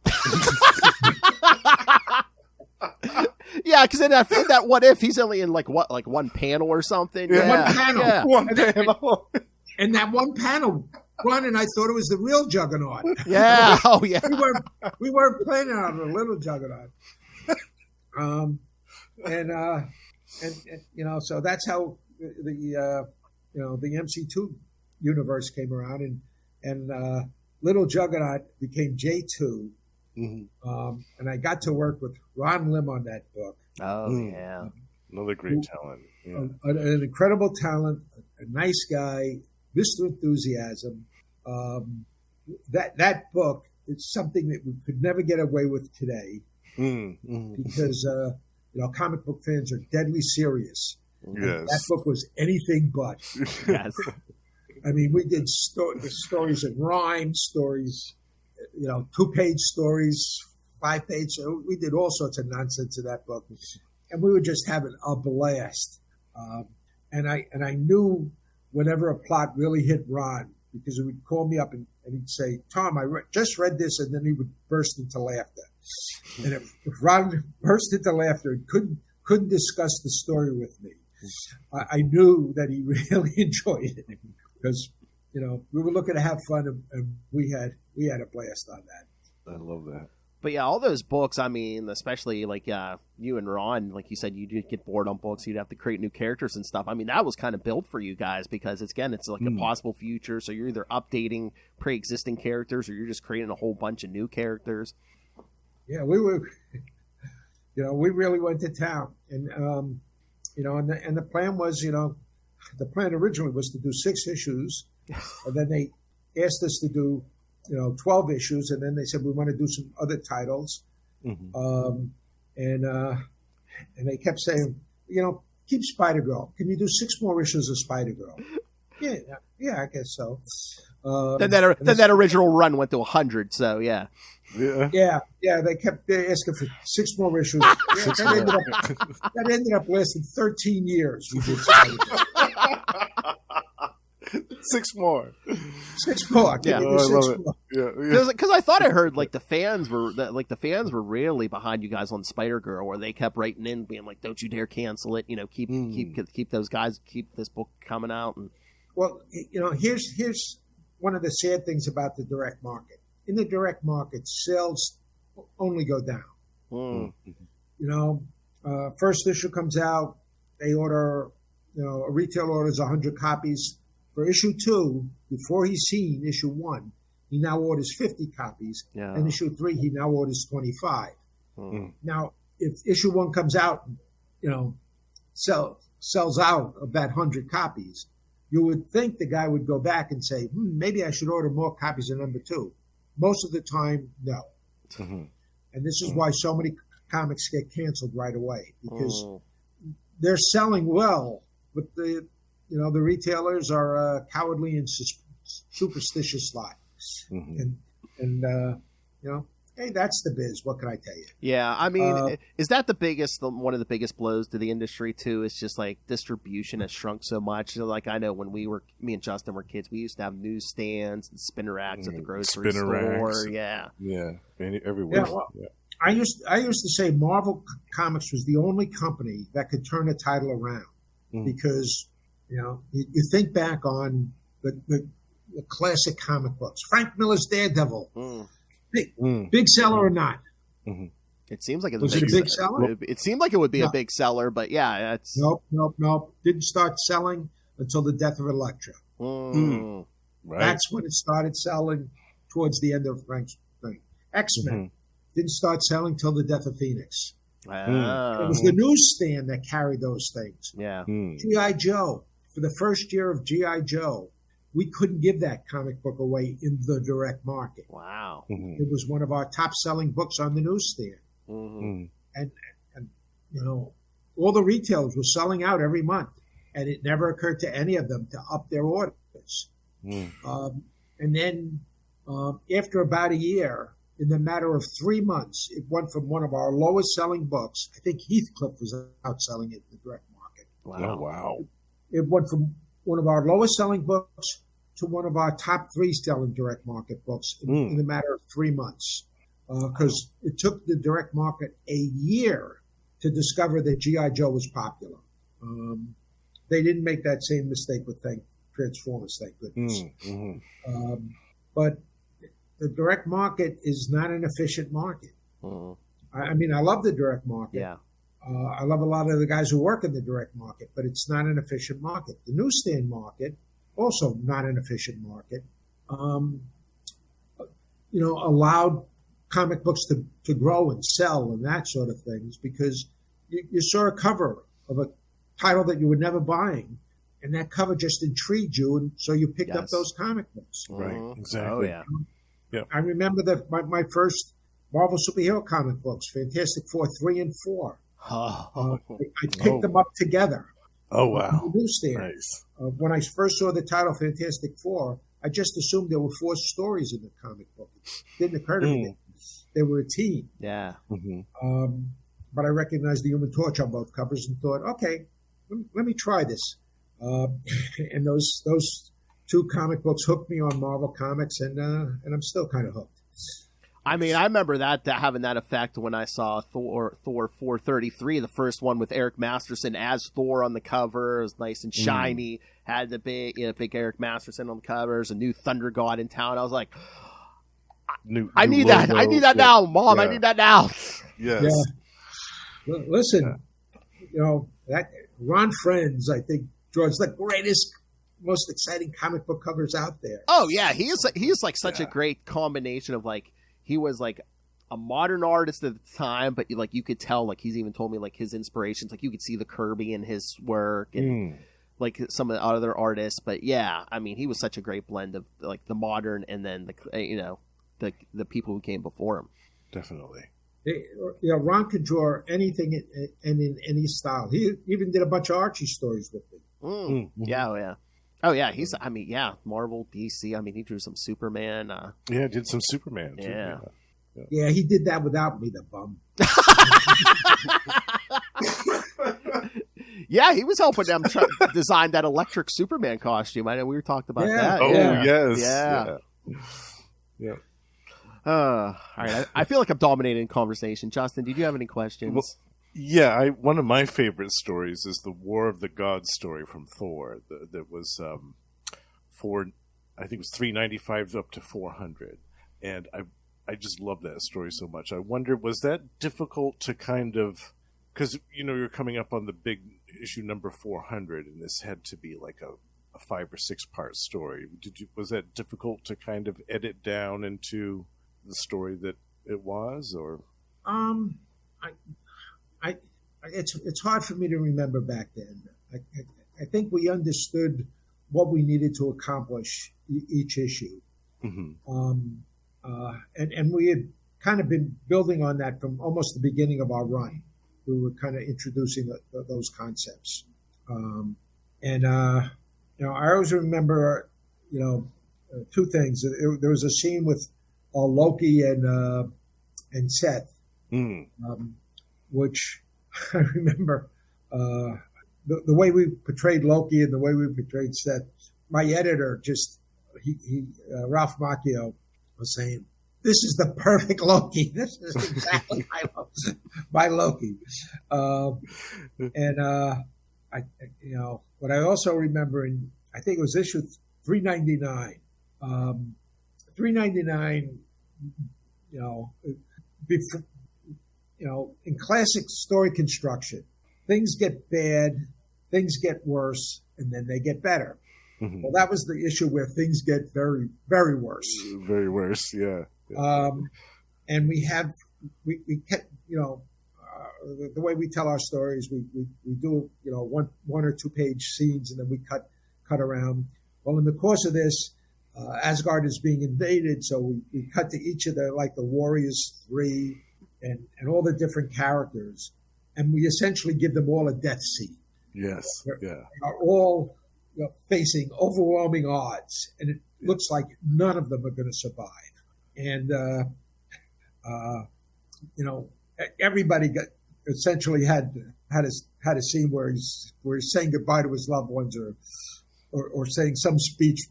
Yeah, because then I think that What If he's only in like one panel or something. Yeah. One panel. Yeah. One panel. And that one panel, Ron and I thought it was the real Juggernaut. Yeah. Oh yeah. We weren't planning on a Little Juggernaut. And so that's how the MC2 universe came around, and Little Juggernaut became J2. Mm-hmm. And I got to work with Ron Lim on that book. Oh, yeah. Another great talent. Yeah. An incredible talent, a nice guy, Mr. Enthusiasm. That book is something that we could never get away with today because, comic book fans are deadly serious. Yes. That book was anything but. Yes. I mean, we did stories in rhyme, stories, 2-page stories, 5-page. We did all sorts of nonsense in that book, and we were just having a blast. And I knew whenever a plot really hit Ron, because he would call me up and he'd say, "Tom, I just read this," and then he would burst into laughter. And if Ron burst into laughter and couldn't discuss the story with me, I knew that he really enjoyed it because we were looking to have fun, and we had a blast on that. I love that. But yeah, all those books, I mean, especially like you and Ron, like you said, you did get bored on books. You'd have to create new characters and stuff. I mean, that was kind of built for you guys because, it's like a possible future. So you're either updating pre-existing characters or you're just creating a whole bunch of new characters. Yeah, we were, we really went to town. And, and the plan was, the plan originally was to do 6 issues. And then they asked us to do 12 issues, and then they said we want to do some other titles, and they kept saying, keep Spider-Girl. Can you do 6 more issues of Spider-Girl? Yeah, I guess so. Then that original run went to 100, so yeah. Yeah. They asking for 6 more issues. That ended up lasting 13 years. We did Spider-Girl. 6 more. 6 more. Yeah, I love it. Yeah. Because I thought I heard the fans were really behind you guys on Spider-Girl, where they kept writing in, being like, "Don't you dare cancel it! Keep those guys, keep this book coming out." And well, here's one of the sad things about the direct market. In the direct market, sales only go down. First issue comes out, they order, a retail orders 100 copies. For issue 2, before he's seen issue 1, he now orders 50 copies. Yeah. And issue 3, he now orders 25. Now, if issue 1 comes out, sells out of that 100 copies, you would think the guy would go back and say, maybe I should order more copies of number 2. Most of the time, no. And this is why so many comics get canceled right away, because they're selling well, but the retailers are cowardly and superstitious lot. Hey, that's the biz. What can I tell you? Yeah, I mean, is that one of the biggest blows to the industry too? It's just like distribution has shrunk so much. Like I know when me and Justin were kids, we used to have newsstands and spinner racks at the grocery store. Racks. Yeah, everywhere. Yeah, well, I used to say Marvel Comics was the only company that could turn a title around because you think back on the classic comic books. Frank Miller's Daredevil. Big seller or not? Mm-hmm. It seems like it's was it a big seller? It seemed like it would be a big seller, but yeah, it's nope. Didn't start selling until the death of Elektra. Right. That's when it started selling towards the end of Frank's thing. X-Men didn't start selling till the death of Phoenix. It was the newsstand that carried those things. Yeah. G.I. Joe. For the first year of G.I. Joe, we couldn't give that comic book away in the direct market. Wow. It was one of our top-selling books on the newsstand. And all the retailers were selling out every month, and it never occurred to any of them to up their orders. And then after about a year, in the matter of 3 months, it went from one of our lowest selling books. I think Heathcliff was outselling it in the direct market. Wow. Oh, wow. It went from one of our lowest selling books to one of our top 3 selling direct market books in the matter of 3 months. Because it took the direct market a year to discover that G.I. Joe was popular. They didn't make that same mistake with Transformers, thank goodness. But the direct market is not an efficient market. I mean, I love the direct market. Yeah. I love a lot of the guys who work in the direct market, but it's not an efficient market. The newsstand market, also not an efficient market, allowed comic books to grow and sell and that sort of things because you saw a cover of a title that you were never buying, and that cover just intrigued you, and so you picked up those comic books. Right, exactly. Oh, yeah. Yep. I remember that my first Marvel superhero comic books, Fantastic Four 3 and 4. I picked them up together. Oh, wow. On the newsstand. Nice. When I first saw the title Fantastic Four, I just assumed there were 4 stories in the comic book. It didn't occur to me. They were a team. Yeah. But I recognized the Human Torch on both covers and thought, okay, let me try this. And those 2 comic books hooked me on Marvel Comics, and I'm still kind of hooked. I mean, I remember that having that effect when I saw Thor 433, the first one with Eric Masterson as Thor on the cover. It was nice and shiny. Had the big Eric Masterson on the cover. There's a new Thunder God in town. I was like, I need that. I need that now, Mom. I need that now. Yes. Yeah. Listen, that Ron Friends, I think, draws the greatest, most exciting comic book covers out there. Oh yeah, he is like such a great combination of like he was like a modern artist at the time, but like you could tell like he's even told me like his inspirations, like you could see the Kirby in his work and like some of the other artists. But yeah, I mean he was such a great blend of like the modern and then the people who came before him. Definitely. Ron could draw anything and in any style. He even did a bunch of Archie stories with me. Yeah. Oh yeah, Marvel, DC. I mean, he drew some Superman. Did some Superman too. Yeah, he did that without me, the bum. Yeah, he was helping them design that electric Superman costume. I know we were talking about that. Oh yes. Yeah. All right. I feel like I'm dominating conversation. Justin, did you have any questions? Well, one of my favorite stories is the War of the Gods story from Thor. That was I think it was 395 up to 400, and I just love that story so much. I wonder, was that difficult to kind of, because you're coming up on the big issue number 400, and this had to be like a 5 or 6 part story. Was that difficult to kind of edit down into the story that it was, or? It's hard for me to remember back then. I think we understood what we needed to accomplish each issue, and we had kind of been building on that from almost the beginning of our run. We were kind of introducing those concepts, I always remember 2 things. There was a scene with Loki and Seth, which I remember the way we portrayed Loki and the way we portrayed Seth. My editor Ralph Macchio was saying, "This is the perfect Loki. This is exactly my Loki." What I also remember I think it was issue $3.99. $3.99. Before, in classic story construction, things get bad, things get worse, and then they get better. Mm-hmm. Well, that was the issue where things get very, very worse. Very worse, yeah. And we kept, the way we tell our stories, we do, one or two page scenes, and then we cut around. Well, in the course of this, Asgard is being invaded, so we cut to each of the Warriors 3 and all the different characters, and we essentially give them all a death scene. Yes, They are all facing overwhelming odds, and it looks like none of them are going to survive. And everybody essentially had a scene where he's saying goodbye to his loved ones, or saying some speech,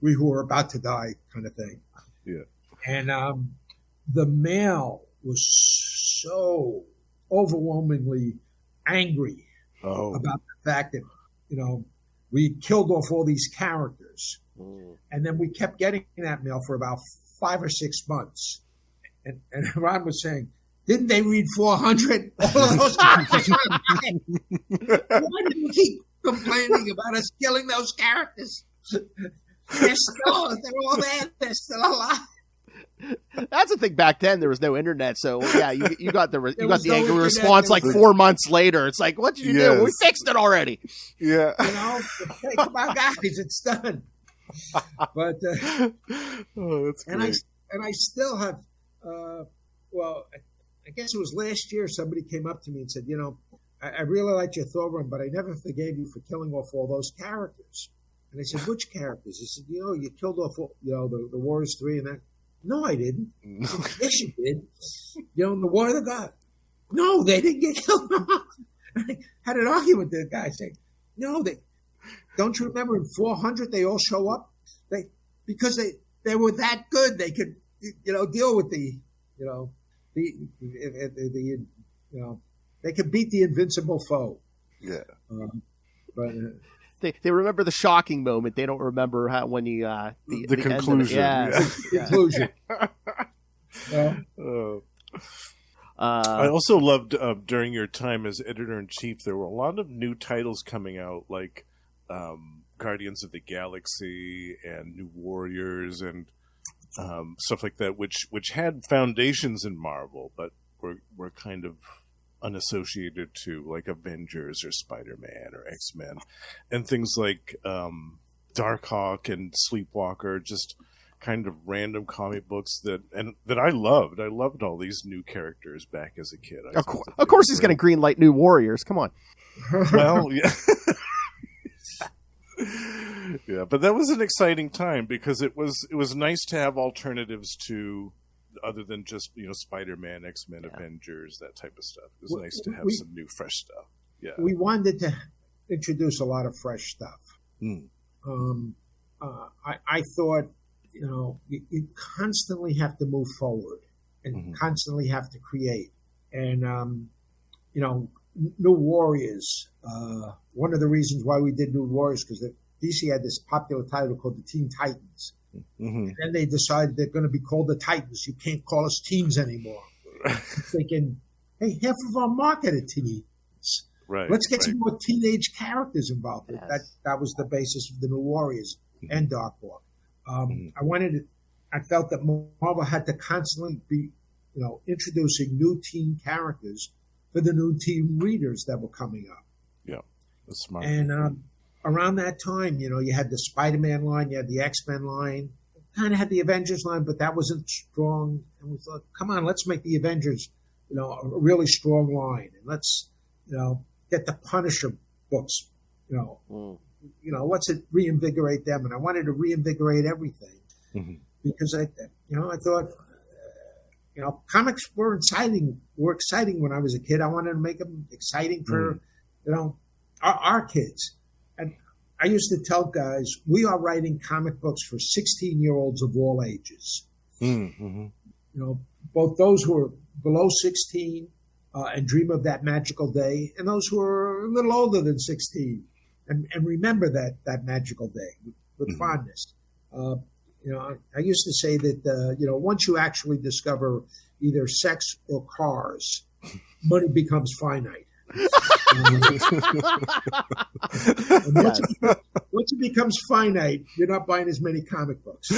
we who are about to die kind of thing. Yeah. And the mail was so overwhelmingly angry about the fact that, we killed off all these characters. And then we kept getting that mail for about 5 or 6 months. And Ron was saying, didn't they read 400? All of those characters. Why do you keep complaining about us killing those characters? They're all there. They're still alive. That's the thing. Back then, there was no internet, so yeah, you got the angry response like 4 months later. It's like, what did you do? We fixed it already. Yeah, hey, come on, guys, it's done. But that's great. And I still have. I guess it was last year. Somebody came up to me and said, I really liked your Thor run, but I never forgave you for killing off all those characters. And I said, which characters? He said, you killed off, the Warriors 3 and that. No, I didn't. Said, yes, you did. In the War of the God. No, they didn't get killed. I had an argument with the guy saying, no, don't you remember in 400 they all show up? Because they were that good. They could, deal with they could beat the invincible foe. Yeah. But they remember the shocking moment. They don't remember when you the conclusion. Conclusion. I also loved during your time as editor-in-chief, there were a lot of new titles coming out, like Guardians of the Galaxy and New Warriors and stuff like that, which had foundations in Marvel, but were kind of unassociated to like Avengers or Spider-Man or X-Men, and things like Darkhawk and Sleepwalker, just kind of random comic books that I loved. I loved all these new characters back as a kid. Of course he's going to greenlight New Warriors. Come on. Well, yeah. Yeah, but that was an exciting time because it was nice to have alternatives to other than just Spider-Man, X-Men, Avengers, that type of stuff. It was nice to have some new fresh stuff. Yeah, we wanted to introduce a lot of fresh stuff. I thought you constantly have to move forward and constantly have to create. And New Warriors. One of the reasons why we did New Warriors because DC had this popular title called the Teen Titans. And then they decided they're going to be called the Titans. You can't call us teens anymore. Thinking, hey, half of our market are teens. Right. Let's get some more teenage characters involved. Yes. That was the basis of the New Warriors and Darkhawk. I felt that Marvel had to constantly be, introducing new teen characters for the new teen readers that were coming up. Yeah, that's smart. And around that time, you had the Spider-Man line, you had the X-Men line, kind of had the Avengers line, but that wasn't strong. And we thought, come on, let's make the Avengers, a really strong line, and let's, get the Punisher books, let's reinvigorate them. And I wanted to reinvigorate everything because I thought, comics were exciting when I was a kid. I wanted to make them exciting for, our kids. And I used to tell guys, we are writing comic books for 16-year-olds of all ages. Both those who are below 16 and dream of that magical day, and those who are a little older than 16 and remember that magical day. with fondness. I used to say that, once you actually discover either sex or cars, money becomes finite. And once it becomes finite, you're not buying as many comic books.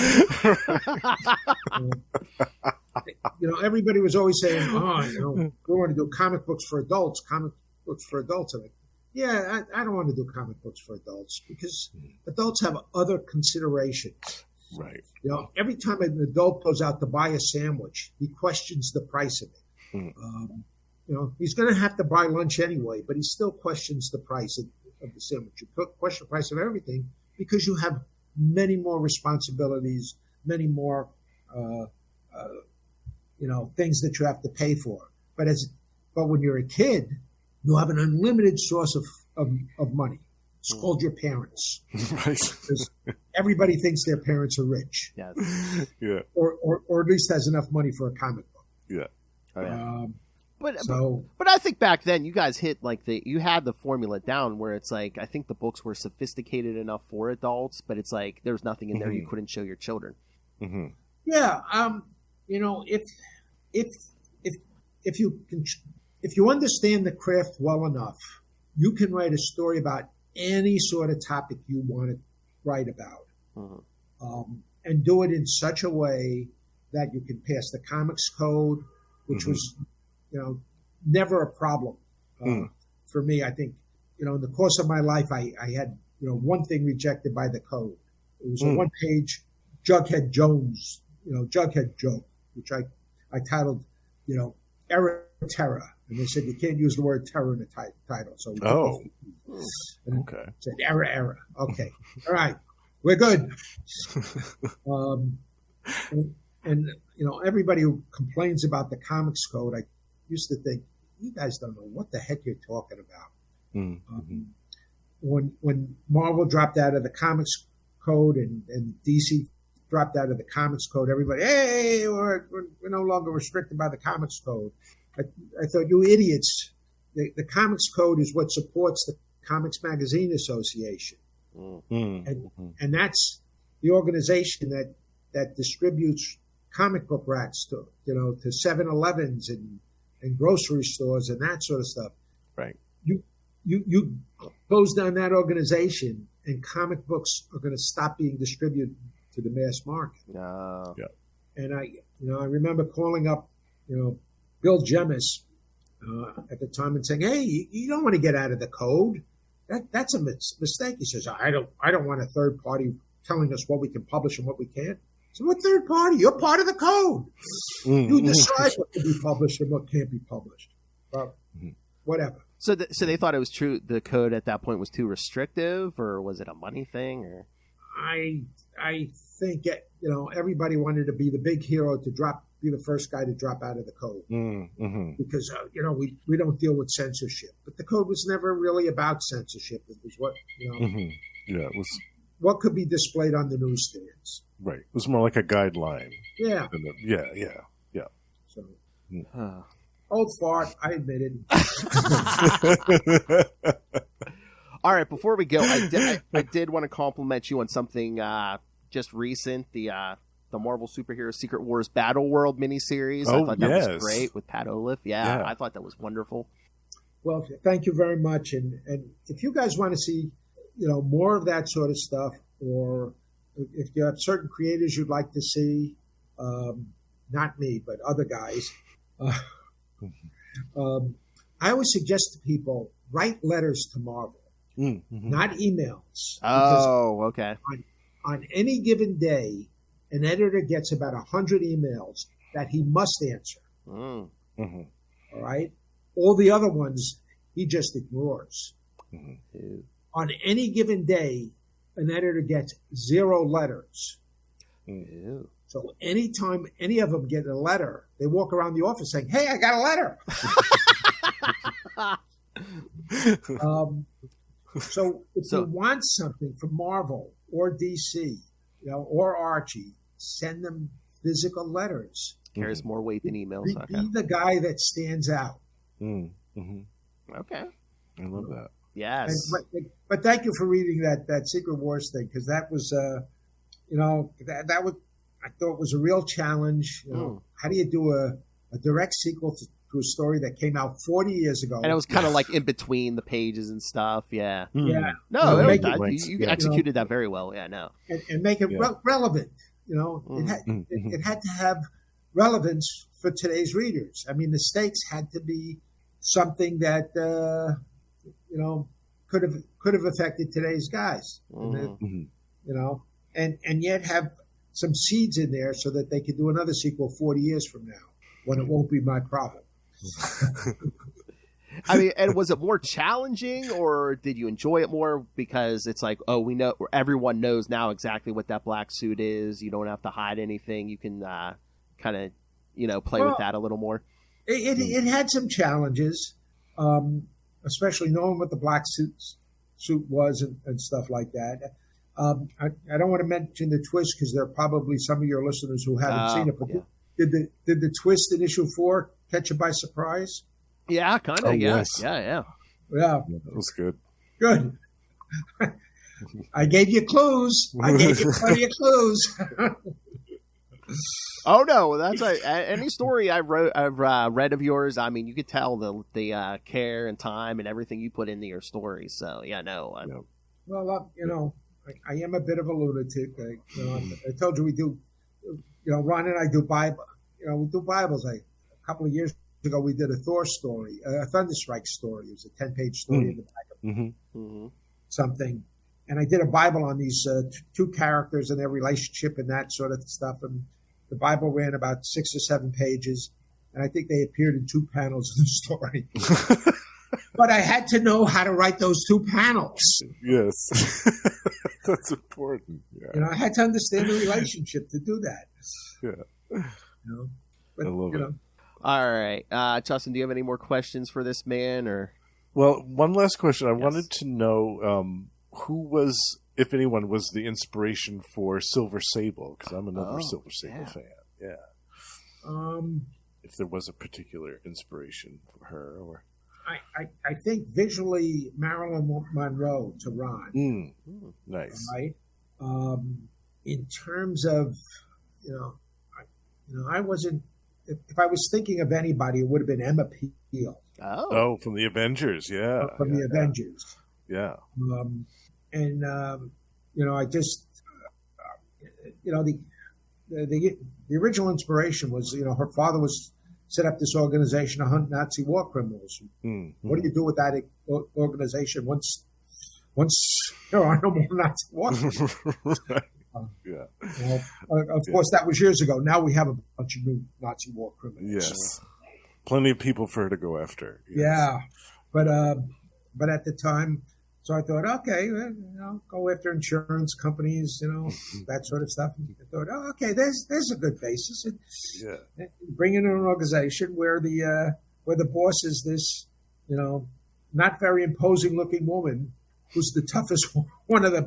Everybody was always saying, we want to do comic books for adults, And I don't want to do comic books for adults because adults have other considerations. Right. Every time an adult goes out to buy a sandwich, he questions the price of it. He's going to have to buy lunch anyway, but he still questions the price of the sandwich. You question the price of everything because you have many more responsibilities, many more, things that you have to pay for. But when you're a kid, you have an unlimited source of money. It's called your parents. Right. Because everybody thinks their parents are rich. Yes. Yeah. Or at least has enough money for a comic book. Yeah. Oh, yeah. But I think back then you guys hit you had the formula down where it's like I think the books were sophisticated enough for adults, but it's like there's nothing in there you couldn't show your children. Mm-hmm. Yeah. If you understand the craft well enough, you can write a story about any sort of topic you want to write about, and do it in such a way that you can pass the comics code, which was, never a problem for me. I think, in the course of my life, I had, one thing rejected by the code. It was a one-page Jughead Jones, Jughead joke, which I titled, Error Terror. And they said you can't use the word terror in the title. So okay. Said error. Okay, all right, we're good. And everybody who complains about the comics code, I used to think you guys don't know what the heck you're talking about. When Marvel dropped out of the comics code and DC dropped out of the comics code, everybody, hey, we're no longer restricted by the comics code. I thought, you idiots, the comics code is what supports the Comics Magazine Association. And that's the organization that distributes comic book racks to 7-Elevens and grocery stores and that sort of stuff. Right. You close down that organization and comic books are going to stop being distributed to the mass market. Yeah. And I remember calling up, Bill Jemis at the time and saying, "Hey, you don't want to get out of the code. That's a mistake." He says, "I don't want a third party telling us what we can publish and what we can't." So what third party? You're part of the code. You decide what can be published and what can't be published. Well, whatever. So they thought it was true. The code at that point was too restrictive, or was it a money thing? Or I think everybody wanted to be the big hero to be the first guy to drop out of the code because we don't deal with censorship. But the code was never really about censorship. It was what it was what could be displayed on the newsstands. Right. It was more like a guideline. Yeah. Yeah. So old fart, I admit it. All right. Before we go, I did want to compliment you on something just recent. The Marvel Superhero Secret Wars Battle World miniseries. I thought that was great with Pat Olive. Yeah, I thought that was wonderful. Well, thank you very much. And if you guys want to see, more of that sort of stuff, or if you have certain creators you'd like to see, not me, but other guys, I always suggest to people, write letters to Marvel, not emails. Oh, okay. On any given day, an editor gets about 100 emails that he must answer. All right? All the other ones, he just ignores. On any given day, an editor gets 0 letters. So anytime any of them get a letter, they walk around the office saying, "Hey, I got a letter." So if you want something from Marvel or DC, or Archie, send them physical letters. Carries more weight than emails. Be the guy that stands out. Okay. I love that. Yes. But thank you for reading that Secret Wars thing, because that was, that was, I thought was a real challenge. How do you do a direct sequel to a story that came out 40 years ago? And it was kind of like in between the pages and stuff. Yeah. Yeah. No, you executed that very well. Yeah, no. And make it relevant. It had to have relevance for today's readers. I mean, the stakes had to be something that could have affected today's guys. And yet have some seeds in there so that they could do another sequel 40 years from now, when it won't be my problem. I mean, and was it more challenging, or did you enjoy it more because it's like, oh, we know, everyone knows now exactly what that black suit is. You don't have to hide anything. You can kind of, play with that a little more. It had some challenges, especially knowing what the black suit was and stuff like that. I don't want to mention the twist because there are probably some of your listeners who haven't seen it. But did the twist in issue 4 catch you by surprise? Yeah, kind of. Yes. Yeah. That was good. Good. I gave you clues. I gave you plenty of clues. Oh no, that's right. Any story I've read of yours, I mean, you could tell the care and time and everything you put into your story. So yeah, no. Well, I am a bit of a lunatic. I told you we do. Ron and I do Bible. We do Bibles. A couple of years ago, we did a Thor story, a Thunderstrike story. It was a 10-page story in the back of something. And I did a Bible on these two characters and their relationship and that sort of stuff. And the Bible ran about 6 or 7 pages. And I think they appeared in 2 panels of the story. But I had to know how to write those 2 panels. Yes. That's important. Yeah. I had to understand the relationship to do that. Yeah. But, I love it. All right. Justin, do you have any more questions for this man? Or? Well, one last question. I wanted to know who was, if anyone, was the inspiration for Silver Sable, because I'm another Silver Sable fan. Yeah. If there was a particular inspiration for her, or I think visually Marilyn Monroe to Ron. Nice. Right. In terms of, I wasn't. If I was thinking of anybody, it would have been Emma Peel. Oh, from the Avengers, yeah. From the Avengers. Yeah. I just, the original inspiration was, her father was set up this organization to hunt Nazi war criminals. What do you do with that organization once there are no more Nazi war criminals? Of course, that was years ago. Now we have a bunch of new Nazi war criminals. Yes, plenty of people for her to go after. Yes. Yeah, but at the time, so I thought, okay, go after insurance companies, that sort of stuff. I thought, okay, there's a good basis. Bring in an organization where the boss is this, not very imposing looking woman who's the toughest one of the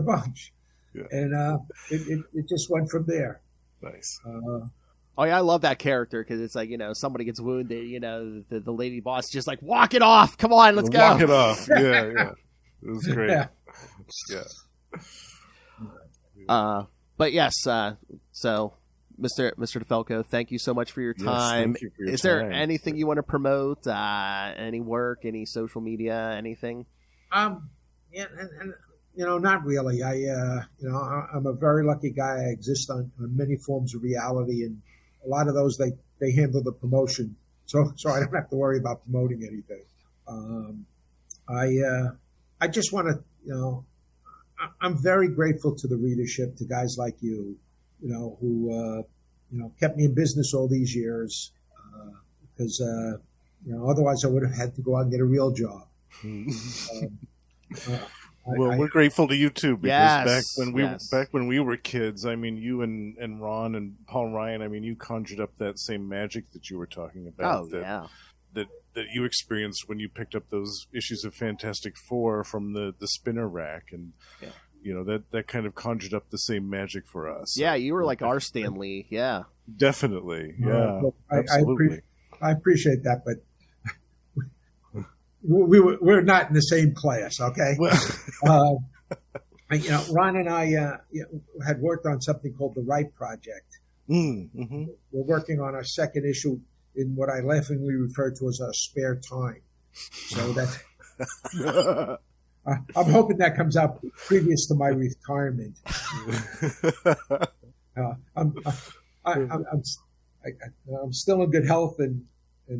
bunch. Yeah. And it just went from there. Nice. Oh yeah, I love that character because it's like, somebody gets wounded, the lady boss just like, walk it off. Come on, let's go. Walk it off. Yeah. It was great. Yeah. But yes, so Mr. DeFalco, thank you so much for your time. Yes, thank you for your Is there anything you want to promote? Any work, any social media, anything? Yeah, and not really. I'm a very lucky guy. I exist on many forms of reality, and a lot of those they handle the promotion, so I don't have to worry about promoting anything. I just want to, I'm very grateful to the readership, to guys like you, who kept me in business all these years, because otherwise I would have had to go out and get a real job. We're grateful to you too, because back when we were kids, I mean, you and Ron and Paul Ryan, I mean, you conjured up that same magic that you were talking about. That you experienced when you picked up those issues of Fantastic Four from the spinner rack, and that kind of conjured up the same magic for us. Yeah, you were like our Stan Lee. Yeah, definitely. Yeah, absolutely. I appreciate that, but we're not in the same class, okay? Ron and I had worked on something called the Right Project. Mm-hmm. We're working on our second issue in what I laughingly refer to as our spare time. So that I'm hoping that comes out previous to my retirement. I'm still in good health, and I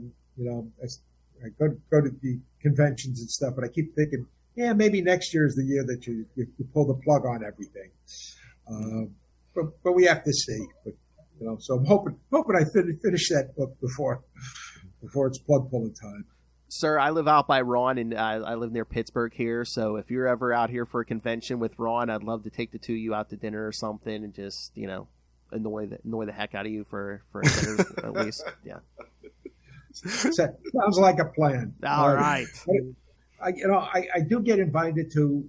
go to the conventions and stuff, but I keep thinking, maybe next year is the year that you pull the plug on everything. But we have to see. But so I'm hoping I finish that book before it's plug pulling time. Sir, I live out by Ron, and I live near Pittsburgh here. So if you're ever out here for a convention with Ron, I'd love to take the two of you out to dinner or something, and just annoy the heck out of you for a dinner at least. Yeah. Sounds like a plan. All right. I do get invited to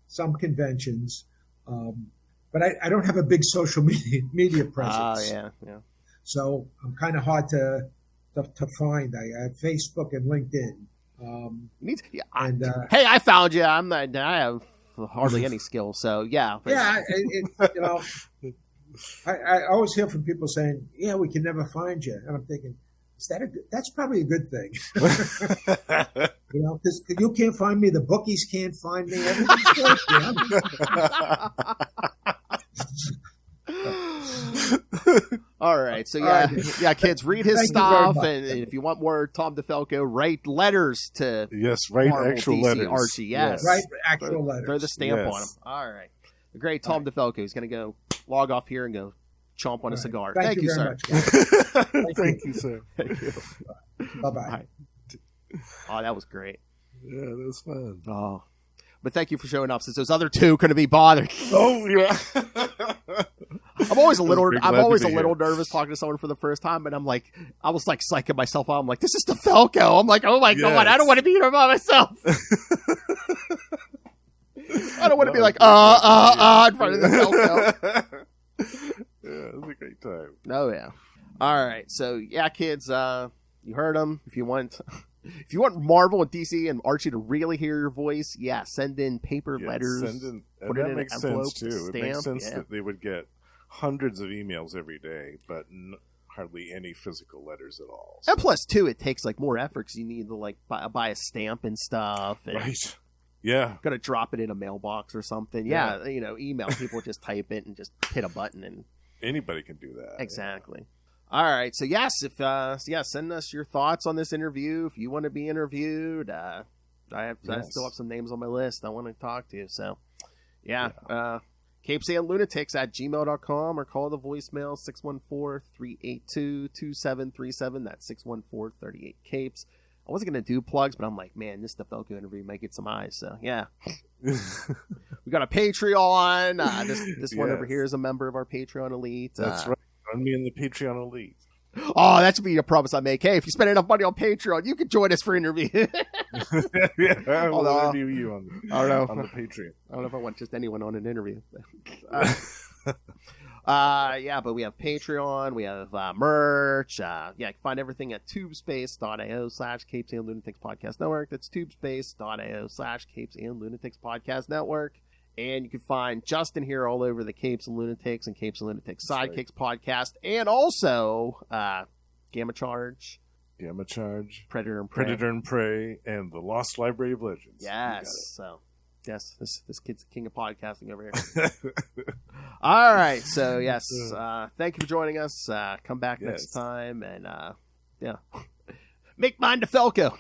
some conventions, but I don't have a big social media presence. Yeah. So I'm kind of hard to find. I have Facebook and LinkedIn. Hey, I found you. I have hardly any skills, so yeah. I always hear from people saying, "Yeah, we can never find you," and I'm thinking, that's probably a good thing. Because you can't find me, the bookies can't find me. Everything's good. All right, so kids, read his stuff, and if you want more Tom DeFalco, write letters to write Marvel, actual DC, letters. Archie, yes, write actual letters. Throw the stamp on them. All right, the great Tom DeFalco is going to go log off here and go chomp on a cigar. Thank you, sir. Much, Thank you, sir. Thank you. Bye-bye. Oh, that was great. Yeah, that was fun. Oh, but thank you for showing up, since those other two couldn't be bothered. Oh yeah. I'm always a little nervous talking to someone for the first time, but I was psyching myself out. I'm like, this is DeFalco. I'm like, oh my God, I don't want to be here by myself. I don't want to be like, in front of DeFalco. Yeah, it was a great time. Oh yeah. All right, so kids, you heard them. If you want Marvel and DC and Archie to really hear your voice, send in paper letters. Put it in an envelope, too. stamp. It makes sense that they would get hundreds of emails every day, but hardly any physical letters at all. So. And plus, too, it takes more effort because you need to buy a stamp and stuff. And right. Yeah. Got to drop it in a mailbox or something. Yeah. Email people just type it and just hit a button and anybody can do that. Exactly. Yeah. All right. So yes, send us your thoughts on this interview. If you want to be interviewed, I still have some names on my list I want to talk to. So CapesandLunatics@gmail.com or call the voicemail 614-382-2737. That's 614-38-CAPES. I wasn't going to do plugs, but I'm like, man, this DeFalco interview might get some eyes. So, yeah. We got a Patreon. This one over here is a member of our Patreon Elite. That's right. Join me in the Patreon Elite. Oh, that should be a promise I make. Hey, if you spend enough money on Patreon, you can join us for an interview. We'll interview you on the Patreon. I don't know if I want just anyone on an interview. But we have Patreon, we have merch. You can find everything at tubespace.io/Capes and Lunatics Podcast Network. That's tubespace.io/Capes and Lunatics Podcast Network. And you can find Justin here all over the Capes and Lunatics and Capes and Lunatics Sidekicks podcast, and also Gamma Charge, Predator and Prey, and the Lost Library of Legends. Yes. So, yes, this kid's the king of podcasting over here. All right. So, yes, thank you for joining us. Come back next time, and make mine DeFalco.